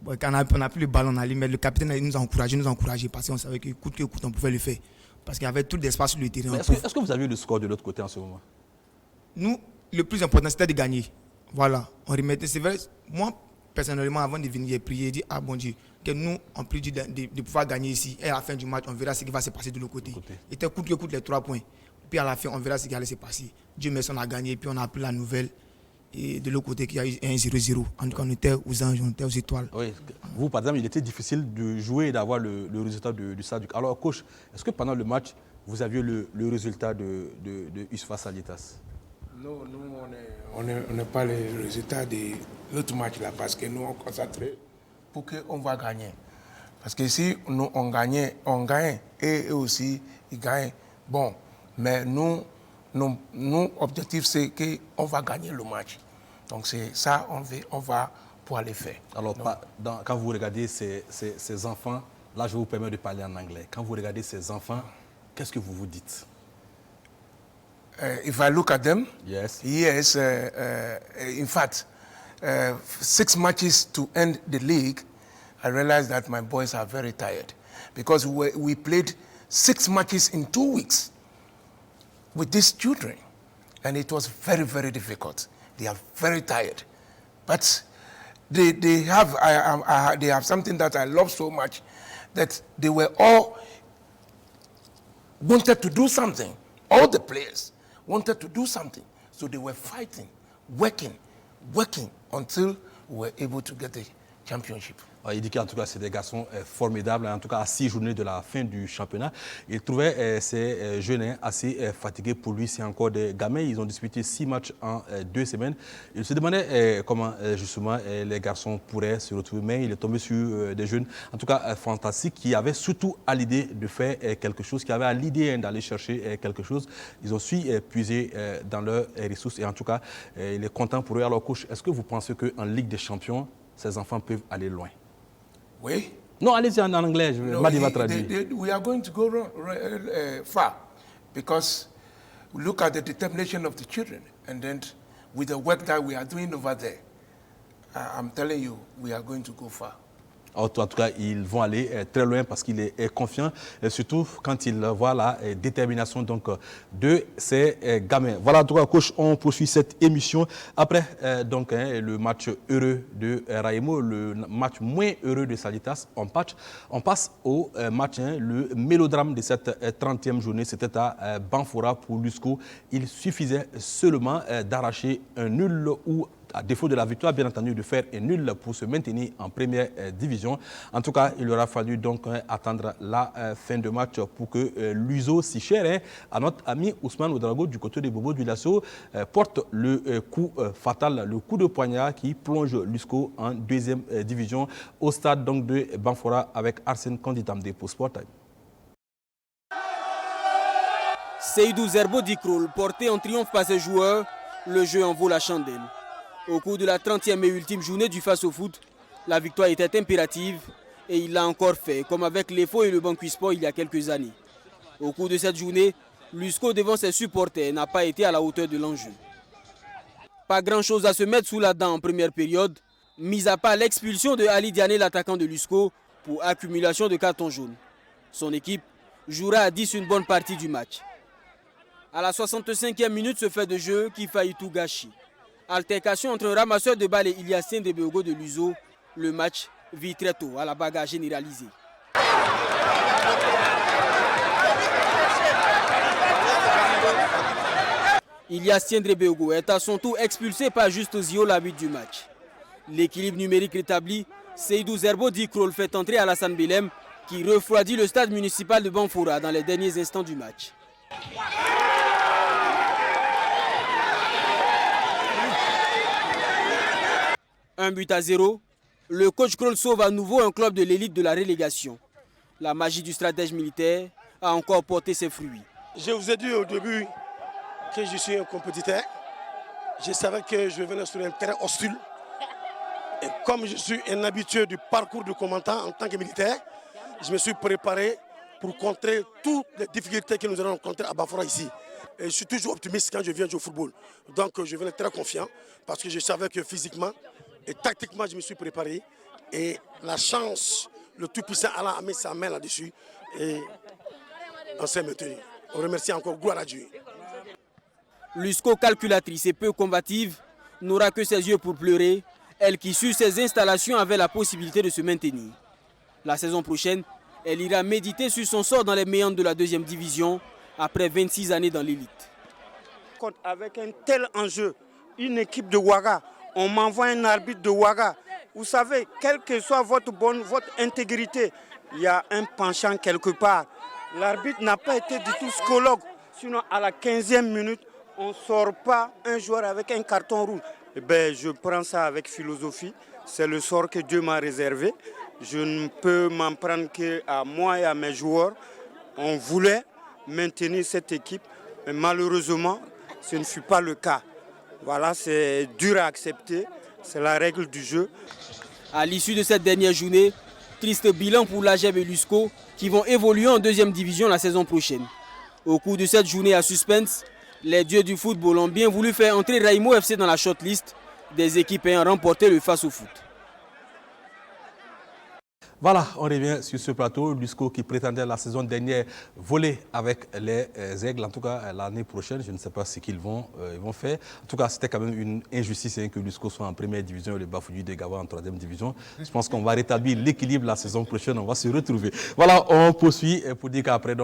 Bon, quand on a pris le ballon, on a allé, mais le capitaine nous a encouragé parce qu'on savait que coûte que coûte, on pouvait le faire. Parce qu'il y avait tout l'espace sur le terrain. Est-ce que vous avez le score de l'autre côté en ce moment? Nous, le plus important, c'était de gagner. Voilà, on remettait. C'est vrai, moi, personnellement, avant de venir, j'ai prié, j'ai dit, ah bon Dieu, que nous, on prie de pouvoir gagner ici. Et à la fin du match, on verra ce qui va se passer de l'autre côté. Il était coûte que coûte les 3 points. Puis à la fin, on verra ce qui allait se passer. Dieu merci, on a gagné. Puis on a appris la nouvelle. Et de l'autre côté, il y a eu 1-0-0. En tout cas, on était aux anges, on était aux étoiles. Oui. Vous, par exemple, il était difficile de jouer et d'avoir le résultat du stade. Alors, coach, est-ce que pendant le match, vous aviez le résultat de USFA Salitas? Non, nous, on n'est pas le résultat de l'autre match là, parce que nous, on concentré pour qu'on va gagner. Parce que si nous, on gagne, et eux aussi, ils gagnent. Bon, mais nous, objectif, c'est qu'on va gagner le match. Donc, c'est ça, on va pouvoir le faire. Alors, quand vous regardez ces enfants, là, je vous permets de parler en anglais. Quand vous regardez ces enfants, qu'est-ce que vous vous dites? If I look at them, yes, in fact, 6 matches to end the league, I realized that my boys are very tired because we played 6 matches in 2 weeks with these children, and it was very, very difficult. They are very tired, but they have something that I love so much, that they were all wanted to do something. All the players wanted to do something, so they were fighting, working until we were able to get the championship. Il dit qu'en tout cas, c'est des garçons formidables, en tout cas à 6 journées de la fin du championnat. Il trouvait ces jeunes assez fatigués. Pour lui, c'est encore des gamins. Ils ont disputé 6 matchs en 2 semaines. Il se demandait comment justement les garçons pourraient se retrouver, mais il est tombé sur des jeunes, en tout cas fantastiques, qui avaient surtout à l'idée de faire quelque chose, qui avaient à l'idée d'aller chercher quelque chose. Ils ont su puiser dans leurs ressources et en tout cas, il est content pour eux. Alors coach, est-ce que vous pensez qu'en Ligue des Champions, ces enfants peuvent aller loin? Oui. Non, allez-y en anglais, Madi va traduire. We are going to go far because we look at the determination of the children and then with the work that we are doing over there, I'm telling you, we are going to go far. En tout cas, ils vont aller très loin parce qu'il est confiant, surtout quand il voit la détermination donc, de ces gamins. Voilà, en tout cas, coach, on poursuit cette émission. Après donc, le match heureux de Raimo, le match moins heureux de Salitas, on passe au match, le mélodrame de cette 30e journée. C'était à Banfoura pour l'USCO. Il suffisait seulement d'arracher un nul ou à défaut de la victoire, bien entendu, de faire un nul pour se maintenir en première division. En tout cas, il aura fallu donc attendre la fin de match pour que l'USO, si cher à notre ami Ousmane Ouedraogo du côté de Bobo du Lasso, porte le coup fatal, le coup de poignard qui plonge l'USCO en deuxième division au stade donc, de Banfoura avec Arsène Kanditamde pour Sport Time. Seydou Zerbo Dikroul, porté en triomphe par ses joueurs, le jeu en vaut la chandelle. Au cours de la 30e et ultime journée du Face au foot, la victoire était impérative et il l'a encore fait, comme avec l'EFO et le Banque Sport il y a quelques années. Au cours de cette journée, Lusco devant ses supporters n'a pas été à la hauteur de l'enjeu. Pas grand-chose à se mettre sous la dent en première période, mis à part l'expulsion de Ali Diané, l'attaquant de Lusco, pour accumulation de cartons jaunes. Son équipe jouera à 10 une bonne partie du match. À la 65e minute, ce fait de jeu qui faillit tout gâcher. Altercation entre un ramasseur de balles et Iliassien de Beogo de Luso. Le match vit très tôt à la bagarre généralisée. Iliassien de Beogo est à son tour expulsé par Juste Zio, l'arbitre du match. L'équilibre numérique rétabli, Seydou Zerbo Dikrol fait entrer Alassane Belem qui refroidit le stade municipal de Banfoura dans les derniers instants du match. Un but à 0, le coach Kroll sauve à nouveau un club de l'élite de la relégation. La magie du stratège militaire a encore porté ses fruits. Je vous ai dit au début que je suis un compétiteur. Je savais que je venais sur un terrain hostile. Et comme je suis un habitué du parcours du combattant en tant que militaire, je me suis préparé pour contrer toutes les difficultés que nous allons rencontrer à Banfoura ici. Et je suis toujours optimiste quand je viens jouer au football. Donc je venais très confiant parce que je savais que physiquement et tactiquement je me suis préparé. Et la chance, le Tout-Puissant Allah a mis sa main là-dessus et on s'est maintenu. On remercie encore gloire à Dieu. Lusco, calculatrice et peu combative, n'aura que ses yeux pour pleurer. Elle qui, sur ses installations, avait la possibilité de se maintenir. La saison prochaine, elle ira méditer sur son sort dans les méandres de la 2e division après 26 années dans l'élite. Avec un tel enjeu, une équipe de Ouaga, on m'envoie un arbitre de Ouaga. Vous savez, quelle que soit votre intégrité, il y a un penchant quelque part. L'arbitre n'a pas été du tout psychologue. Sinon, à la 15e minute, on ne sort pas un joueur avec un carton rouge. Eh bien, je prends ça avec philosophie. C'est le sort que Dieu m'a réservé. Je ne peux m'en prendre qu'à moi et à mes joueurs. On voulait maintenir cette équipe, mais malheureusement, ce ne fut pas le cas. Voilà, c'est dur à accepter. C'est la règle du jeu. À l'issue de cette dernière journée, triste bilan pour l'AGEB et Lusco qui vont évoluer en 2e division la saison prochaine. Au cours de cette journée à suspense, les dieux du football ont bien voulu faire entrer Raimo FC dans la shortlist des équipes ayant remporté le face au foot. Voilà, on revient sur ce plateau. Lusco qui prétendait la saison dernière voler avec les Aigles. En tout cas, l'année prochaine, je ne sais pas ce qu'ils vont faire. En tout cas, c'était quand même une injustice que Lusco soit en 1e division et le Bafouilloux de Gaba en 3e division. Je pense qu'on va rétablir l'équilibre la saison prochaine. On va se retrouver. Voilà, on poursuit pour dire qu'après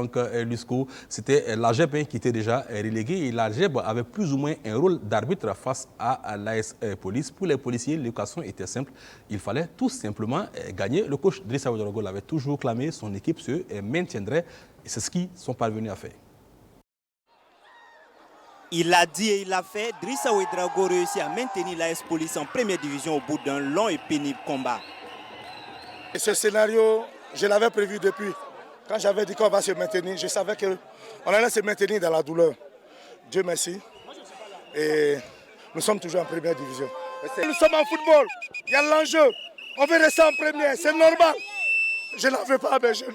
Lusco, c'était l'AGEB qui était déjà relégué. Et l'AGEB avait plus ou moins un rôle d'arbitre face à l'AS Police. Pour les policiers, l'équation était simple. Il fallait tout simplement gagner. Le coach Drissa Ouedraogo l'avait toujours clamé, son équipe se maintiendrait et c'est ce qu'ils sont parvenus à faire. Il l'a dit et il l'a fait, Drissa Ouedraogo réussit à maintenir l'AS Police en 1e division au bout d'un long et pénible combat. Et ce scénario, je l'avais prévu depuis. Quand j'avais dit qu'on va se maintenir, je savais qu'on allait se maintenir dans la douleur. Dieu merci. Et nous sommes toujours en 1e division. Nous sommes en football, il y a l'enjeu. On veut rester en 1er, c'est normal. Je n'en veux pas, mes jeunes.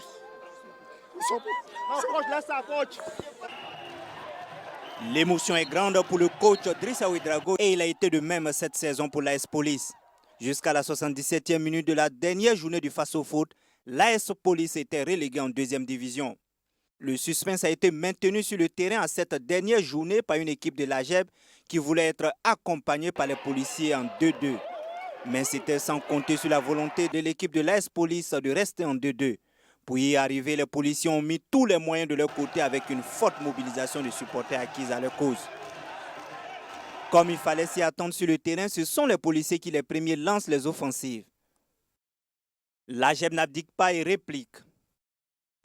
L'émotion est grande pour le coach Drissa Ouedraogo et il a été de même cette saison pour l'AS Police. Jusqu'à la 77e minute de la dernière journée du face au foot, l'AS Police était relégué en 2e division. Le suspense a été maintenu sur le terrain à cette dernière journée par une équipe de l'AGEB qui voulait être accompagnée par les policiers en 2-2. Mais c'était sans compter sur la volonté de l'équipe de l'AS Police de rester en 2-2. Pour y arriver, les policiers ont mis tous les moyens de leur côté avec une forte mobilisation de supporters acquise à leur cause. Comme il fallait s'y attendre sur le terrain, ce sont les policiers qui les premiers lancent les offensives. L'AGEB n'abdique pas et réplique.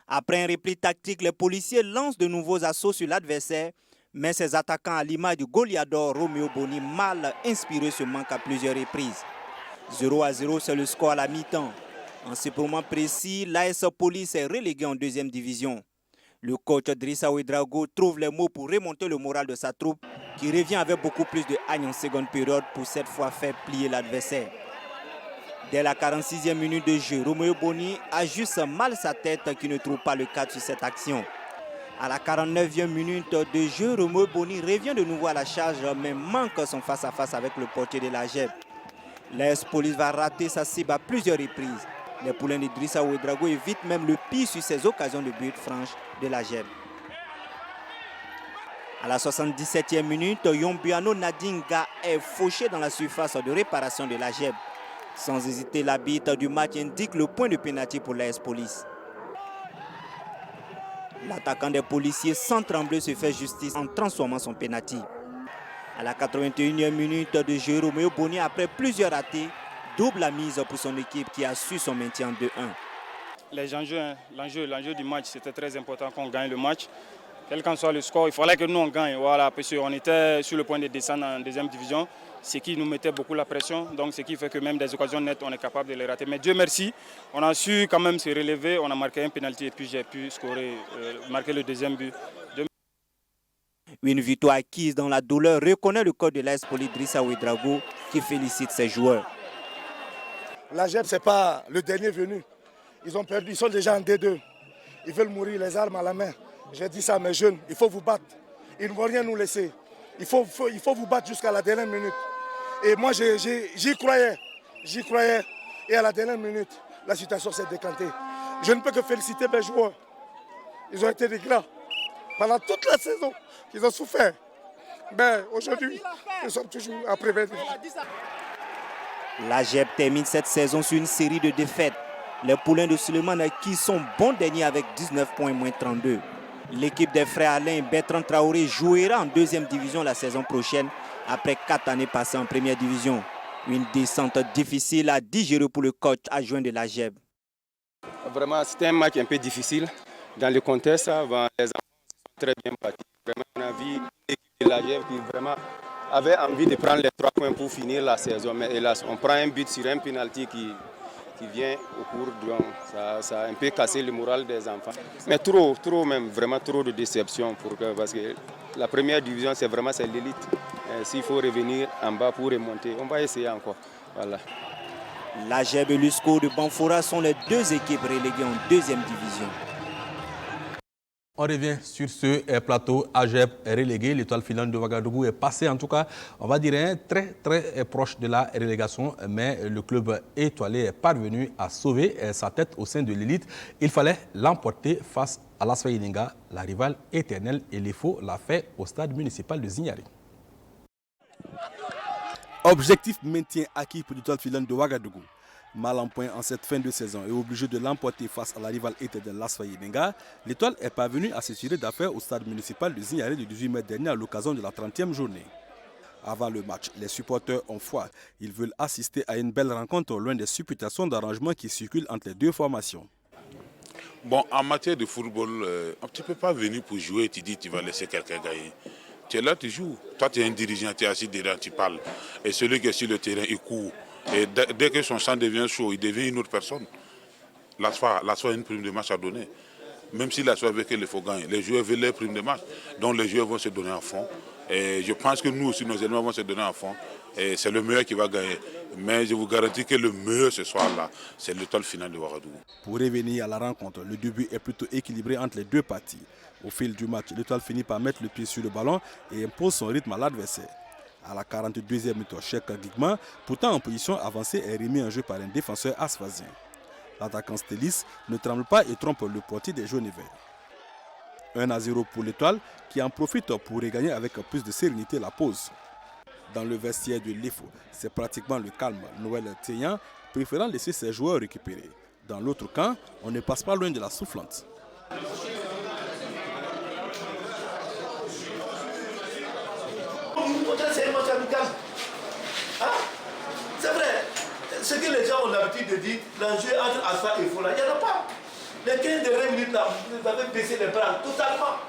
Après un repli tactique, les policiers lancent de nouveaux assauts sur l'adversaire, mais ses attaquants à l'image du Goliador Roméo Boni mal inspirés se manquent à plusieurs reprises. 0-0, c'est le score à la mi-temps. En ce moment précis, l'AS Police est relégué en 2e division. Le coach Drissa Ouedraogo trouve les mots pour remonter le moral de sa troupe qui revient avec beaucoup plus de haine en seconde période pour cette fois faire plier l'adversaire. Dès la 46e minute de jeu, Roméo Boni ajuste mal sa tête qui ne trouve pas le cadre sur cette action. À la 49e minute de jeu, Romeo Boni revient de nouveau à la charge, mais manque son face-à-face avec le portier de la GEB. L'AS Police va rater sa cible à plusieurs reprises. Les poulains d'Idrissa Ouedraogo évitent même le pire sur ces occasions de but franches de la GEB. À la 77e minute, Yombiano Nadinga est fauché dans la surface de réparation de la GEB. Sans hésiter, l'arbitre du match indique le point de pénalty pour l'AS Police. L'attaquant des policiers sans trembler se fait justice en transformant son pénalty. À la 81e minute de jeu, Romeo Boni, après plusieurs ratés, double la mise pour son équipe qui a su son maintien 2-1. Les enjeux, l'enjeu du match, c'était très important qu'on gagne le match. Quel qu'en soit le score, il fallait que nous on gagne. Voilà, parce qu'on était sur le point de descendre en deuxième division, ce qui nous mettait beaucoup la pression. Donc ce qui fait que même des occasions nettes, on est capable de les rater. Mais Dieu merci, on a su quand même se relever, on a marqué un pénalty et puis j'ai pu scorer, marquer le deuxième but. Une victoire acquise dans la douleur reconnaît le corps de l'AS Police Idrissa Ouedraogo qui félicite ses joueurs. La GEB, ce n'est pas le dernier venu. Ils ont perdu, ils sont déjà en D2. Ils veulent mourir les armes à la main. J'ai dit ça à mes jeunes, il faut vous battre. Ils ne vont rien nous laisser. Il faut vous battre jusqu'à la dernière minute. Et moi, j'y croyais. Et à la dernière minute, la situation s'est décantée. Je ne peux que féliciter mes joueurs. Ils ont été des grands. Pendant toute la saison, ils ont souffert. Mais aujourd'hui, nous sommes toujours à prévenir. La GEB termine cette saison sur une série de défaites. Les poulains de Suleiman qui sont bons derniers avec 19 points moins 32. L'équipe des frères Alain et Bertrand Traoré jouera en deuxième division la saison prochaine après 4 années passées en première division. Une descente difficile à digérer pour le coach adjoint de la GEB. Vraiment, c'était un match un peu difficile dans le contexte. Les enfants sont très bien battus. Vraiment, on a vu l'équipe de la GEB qui vraiment avait envie de prendre les 3 points pour finir la saison. Mais hélas, on prend un but sur un penalty qui vient au cours de... Ça a un peu cassé le moral des enfants. Mais trop même, vraiment trop de déception parce que la première division, c'est l'élite. S'il faut revenir en bas pour remonter, on va essayer encore. Voilà. La GEB et l'USCO de Banfora sont les deux équipes reléguées en deuxième division. On revient sur ce plateau AGEB relégué. L'Étoile filante de Ouagadougou est passé, en tout cas, on va dire, très proche de la relégation. Mais le club étoilé est parvenu à sauver sa tête au sein de l'élite. Il fallait l'emporter face à l'AS Feininga, la rivale éternelle. Et l'EFO l'a fait au stade municipal de Zignari. Objectif maintien acquis pour l'Étoile filante de Ouagadougou. Mal en point en cette fin de saison et obligé de l'emporter face à la rivale éternelle l'AS Feininga, l'Étoile est parvenue à se tirer d'affaire au stade municipal de Zignari le 18 mai dernier à l'occasion de la 30e journée. Avant le match, les supporters ont foi. Ils veulent assister à une belle rencontre loin des supputations d'arrangement qui circulent entre les deux formations. Bon, en matière de football, tu ne peux pas venir pour jouer et tu dis que tu vas laisser quelqu'un gagner. Tu es là, tu joues. Toi, tu es un dirigeant, tu es assis dedans, tu parles. Et celui qui est sur le terrain, il court. Et dès que son sang devient chaud, il devient une autre personne. L'ASFA a une prime de match à donner. Même si l'ASFA veut que les faut gagner, les joueurs veulent les primes de match. Donc les joueurs vont se donner à fond. Et je pense que nous aussi, nos éléments vont se donner à fond. Et c'est le meilleur qui va gagner. Mais je vous garantis que le meilleur ce soir-là, c'est l'Étoile finale de Ouagadougou. Pour revenir à la rencontre, le début est plutôt équilibré entre les deux parties. Au fil du match, l'Étoile finit par mettre le pied sur le ballon et impose son rythme à l'adversaire. À la 42e minute, Cheikh Gigman, pourtant en position avancée, est remis en jeu par un défenseur asphasien. L'attaquant Stélis ne tremble pas et trompe le portier des jaunes et verts. 1-0 pour l'Étoile qui en profite pour regagner avec plus de sérénité la pause. Dans le vestiaire de l'EFO, c'est pratiquement le calme. Noël Théian préférant laisser ses joueurs récupérer. Dans l'autre camp, on ne passe pas loin de la soufflante. C'est un match amical. Hein? C'est vrai. Ce que les gens ont l'habitude de dire, l'enjeu entre Alpha et Fola, il n'y en a pas. Les 15 dernières minutes là, vous avez baissé les bras totalement.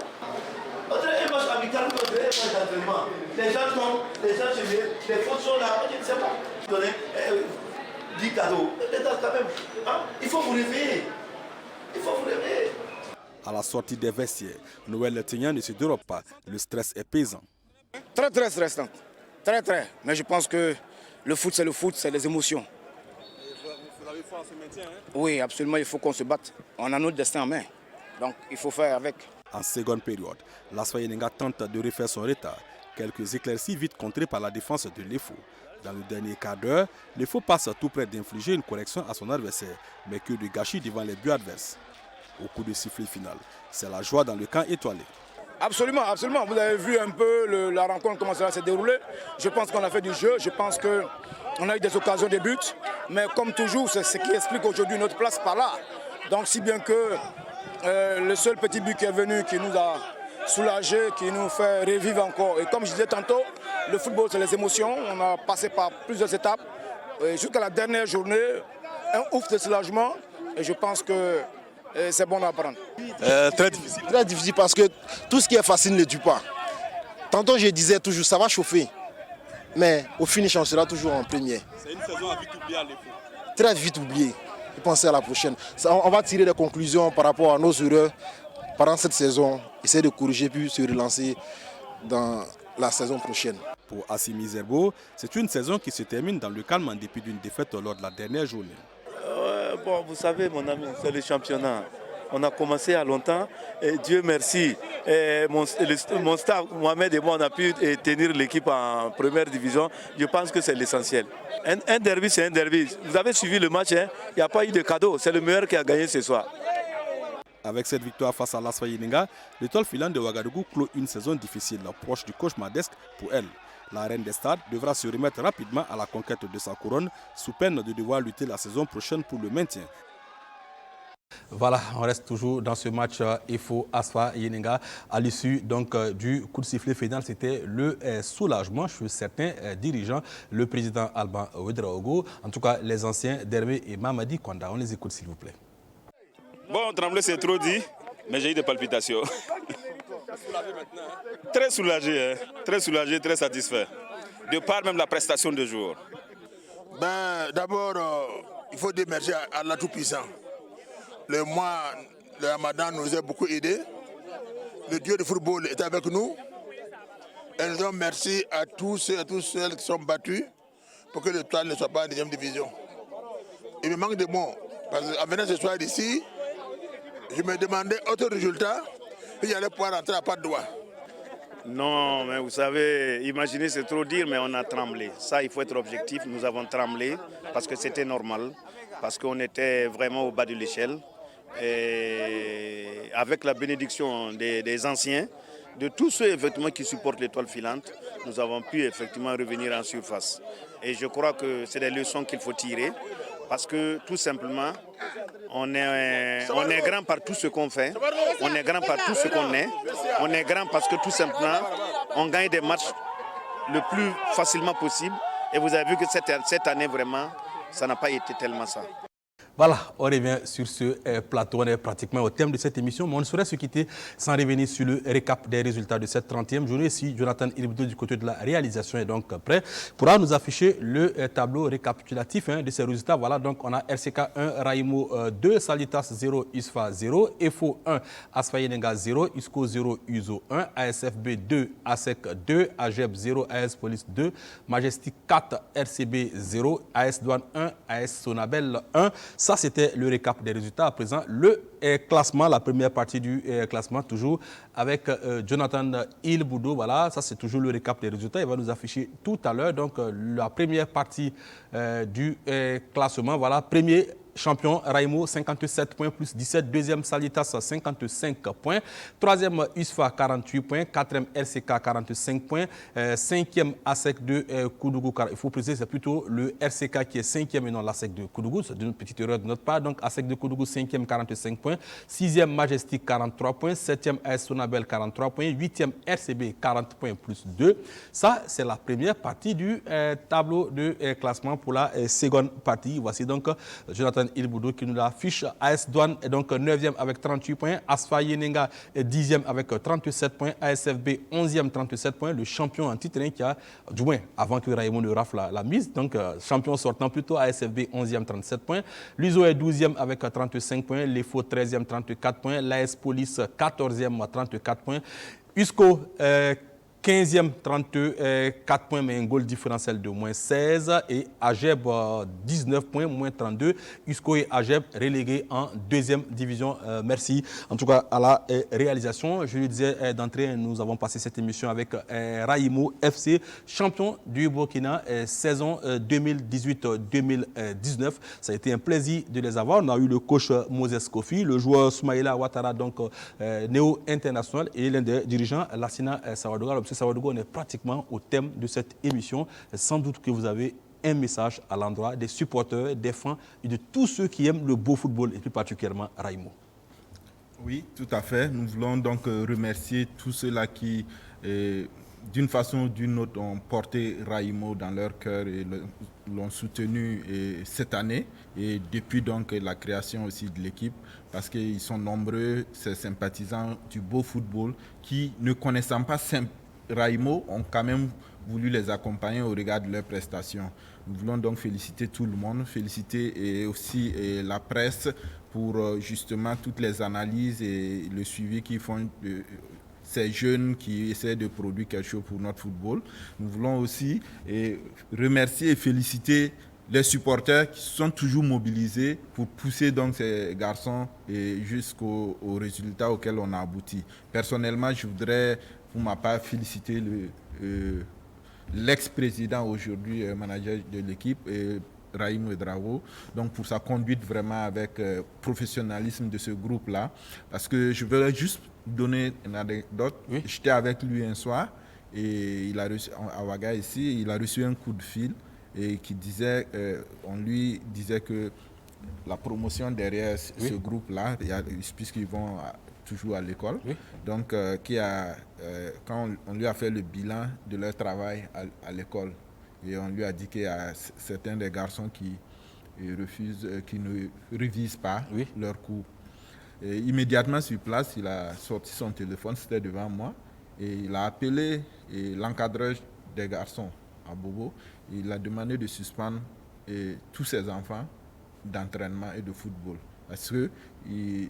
Entre un match amical, un match d'entraînement. Les gens tombent, les gens se mettent, les fautes sont là, je ne sais pas. Donner 10 cadeaux. Quand même, hein? Il faut vous réveiller. Il faut vous réveiller. À la sortie des vestiaires, Noël Théian ne se dérobe pas. Le stress est pesant. Très stressant. Très. Mais je pense que le foot, c'est les émotions. Vous avez foi en ce maintien, hein? Oui, absolument, il faut qu'on se batte. On a notre destin en main. Donc, il faut faire avec. En seconde période, l'ASFA Yenenga tente de refaire son retard. Quelques éclaircies vite contrées par la défense de l'EFO. Dans le dernier quart d'heure, l'EFO passe tout près d'infliger une correction à son adversaire, mais que de gâchis devant les buts adverses. Au coup de sifflet final, c'est la joie dans le camp étoilé. Absolument, absolument. Vous avez vu un peu la rencontre, comment ça s'est déroulé. Je pense qu'on a fait du jeu, je pense qu'on a eu des occasions de buts. Mais comme toujours, c'est ce qui explique aujourd'hui notre place par là. Donc si bien que le seul petit but qui est venu, qui nous a soulagés, qui nous fait revivre encore. Et comme je disais tantôt, le football c'est les émotions. On a passé par plusieurs étapes. Jusqu'à la dernière journée, un ouf de soulagement. Et je pense que c'est bon à apprendre. Très difficile. Très difficile parce que tout ce qui est facile ne dure pas. Tantôt je disais toujours ça va chauffer. Mais au finish on sera toujours en première. C'est une saison à vite oublier à l'EFO. Très vite oublié. Et penser à la prochaine. On va tirer des conclusions par rapport à nos erreurs pendant cette saison. Essayer de corriger puis se relancer dans la saison prochaine. Pour Assimi Zerbo, c'est une saison qui se termine dans le calme en dépit d'une défaite lors de la dernière journée. Bon, vous savez, mon ami, c'est le championnat. On a commencé à longtemps et Dieu merci. Et mon staff, Mohamed et moi, on a pu tenir l'équipe en première division. Je pense que c'est l'essentiel. Un derby, c'est un derby. Vous avez suivi le match, il n'y a pas eu de cadeau. C'est le meilleur qui a gagné ce soir. Avec cette victoire face à l'ASFA Yenenga, l'étoile filante de Ouagadougou clôt une saison difficile, proche du cauchemardesque pour elle. La reine des stades devra se remettre rapidement à la conquête de sa couronne, sous peine de devoir lutter la saison prochaine pour le maintien. Voilà, on reste toujours dans ce match EFO ASFA Yenenga. À l'issue du coup de sifflet final, c'était le soulagement chez certains dirigeants. Le président Alban Ouedraogo, en tout cas les anciens Dermé et Mamadi Konda. On les écoute s'il vous plaît. Bon, trembler c'est trop dit, mais j'ai eu des palpitations. Très soulagé, très satisfait. De par même la prestation de jour. D'abord, il faut dire merci à la Tout-Puissant. Le mois de Ramadan nous a beaucoup aidés. Le Dieu du football est avec nous. Et nous disons merci à tous ceux et à toutes celles qui sont battus pour que le Toile ne soit pas en deuxième division. Il me manque des mots. Parce qu'en venant ce soir d'ici, je me demandais autre résultat, puis j'allais pouvoir rentrer à pas de doigt. Non, mais vous savez, imaginez, c'est trop dire, mais on a tremblé. Ça, il faut être objectif. Nous avons tremblé parce que c'était normal, parce qu'on était vraiment au bas de l'échelle. Et avec la bénédiction des anciens, de tous ceux effectivement qui supportent l'étoile filante, nous avons pu effectivement revenir en surface. Et je crois que c'est des leçons qu'il faut tirer. Parce que tout simplement, on est grand par tout ce qu'on fait, on est grand par tout ce qu'on est, on est grand parce que tout simplement, on gagne des matchs le plus facilement possible. Et vous avez vu que cette année, vraiment, ça n'a pas été tellement ça. Voilà, on revient sur ce plateau, on est pratiquement au thème de cette émission, mais on ne saurait se quitter sans revenir sur le récap des résultats de cette 30e journée. Si Jonathan Ilboudo du côté de la réalisation est donc prêt, pourra nous afficher le tableau récapitulatif de ces résultats. Voilà, donc on a RCK 1, Raimo 2, Salitas 0, USFA 0, EFO 1, ASFA Yenenga 0, ISCO 0, USO 1, ASFB 2, ASEC 2, AGEB 0, AS Police 2, Majestic 4, RCB 0, AS Douane 1, AS Sonabel 1. Ça, c'était le récap des résultats. À présent, le classement, la première partie du classement, toujours avec Jonathan Ilboudo. Voilà, ça, c'est toujours le récap des résultats. Il va nous afficher tout à l'heure. Donc, la première partie du classement. Voilà, premier champion Raimo, 57 points plus 17. Deuxième Salitas, 55 points. Troisième USFA, 48 points. Quatrième RCK, 45 points. Cinquième ASEC de Koudougou. Il faut préciser, c'est plutôt le RCK qui est cinquième et non l'ASEC de Koudougou. C'est une petite erreur de notre part. Donc ASEC de Koudougou, cinquième, 45 points. Sixième Majestic, 43 points. Septième AS Sonabel, 43 points. Huitième RCB, 40 points plus 2. Ça, c'est la première partie du tableau de classement. Pour la seconde partie, voici donc Jonathan Ilboudo qui nous affiche. AS Douane est donc 9e avec 38 points. ASFA Yenenga est 10e avec 37 points. ASFB 11e, 37 points. Le champion en titre qui a, du moins avant que Raymond ne rafle la mise, donc champion sortant plutôt, ASFB 11e, 37 points. L'USO est 12e avec 35 points. l'EFO 13e, 34 points. L'AS Police 14e, 34 points. USCO 15e, 34 points, mais un goal différentiel de moins 16. Et Ageb, 19 points, moins 32. Usco et Ageb relégués en 2e division. Merci en tout cas à la réalisation. Je le disais d'entrée, nous avons passé cette émission avec Raïmo FC, champion du Burkina, saison 2018-2019. Ça a été un plaisir de les avoir. On a eu le coach Moses Kofi, le joueur Soumaïla Ouattara, donc néo-international, et l'un des dirigeants, Lassina Sawadoga. Alors, M. Sawadoga, on est pratiquement au thème de cette émission. Sans doute que vous avez un message à l'endroit des supporters, des fans et de tous ceux qui aiment le beau football, et plus particulièrement Raïmo. Oui, tout à fait. Nous voulons donc remercier tous ceux-là qui, d'une façon ou d'une autre, ont porté Raïmo dans leur cœur et l'ont soutenu cette année et depuis donc la création aussi de l'équipe, parce qu'ils sont nombreux, ces sympathisants du beau football qui, ne connaissant pas Raïmo, ont quand même voulu les accompagner au regard de leurs prestations. Nous voulons donc féliciter tout le monde, féliciter aussi la presse pour justement toutes les analyses et le suivi qu'ils font de ces jeunes qui essaient de produire quelque chose pour notre football. Nous voulons aussi remercier et féliciter les supporters qui sont toujours mobilisés pour pousser donc ces garçons jusqu'au résultat auquel on a abouti. Personnellement, je voudrais pour ma part féliciter l'ex-président aujourd'hui, manager de l'équipe, Raïmo Ouedraogo, donc pour sa conduite vraiment avec professionnalisme de ce groupe-là. Parce que je veux juste donner une anecdote. Oui. J'étais avec lui un soir et il a reçu, à Ouaga ici, il a reçu un coup de fil et qui disait, on lui disait que la promotion derrière ce groupe-là, puisqu'ils vont toujours à l'école, donc quand on lui a fait le bilan de leur travail à l'école, et on lui a dit qu'il y a certains des garçons qui refusent, qui ne révisent pas leurs cours. Et immédiatement sur place, il a sorti son téléphone, c'était devant moi, et il a appelé l'encadreur des garçons à Bobo. Il a demandé de suspendre tous ses enfants d'entraînement et de football. Parce qu'il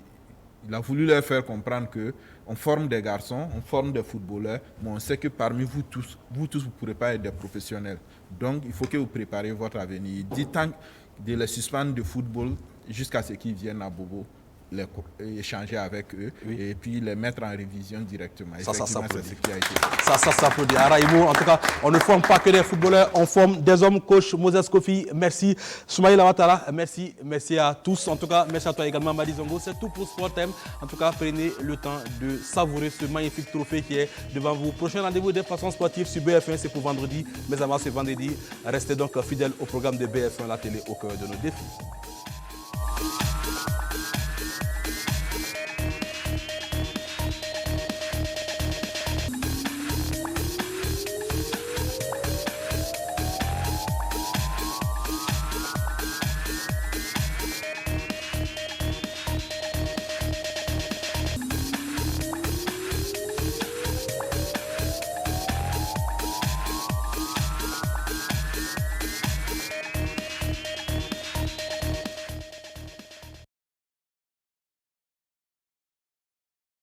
a voulu leur faire comprendre qu'on forme des garçons, on forme des footballeurs, mais on sait que parmi vous tous, vous ne pourrez pas être des professionnels. Donc, il faut que vous prépariez votre avenir. Il dit tant de les suspendre de football jusqu'à ce qu'ils viennent à Bobo, échanger avec eux et puis les mettre en révision directement. Ça s'applaudit. Ça s'applaudit. À Raïmo, en tout cas, on ne forme pas que des footballeurs, on forme des hommes. Coach Moses Kofi, merci. Soumaïla Ouattara, merci. Merci à tous. En tout cas, merci à toi également, Madi Zongo. C'est tout pour Sport Time. En tout cas, prenez le temps de savourer ce magnifique trophée qui est devant vous. Prochain rendez-vous des façons sportives sur BF1, c'est pour vendredi. Mais avant ce vendredi, restez donc fidèles au programme de BF1, la télé au cœur de nos défis.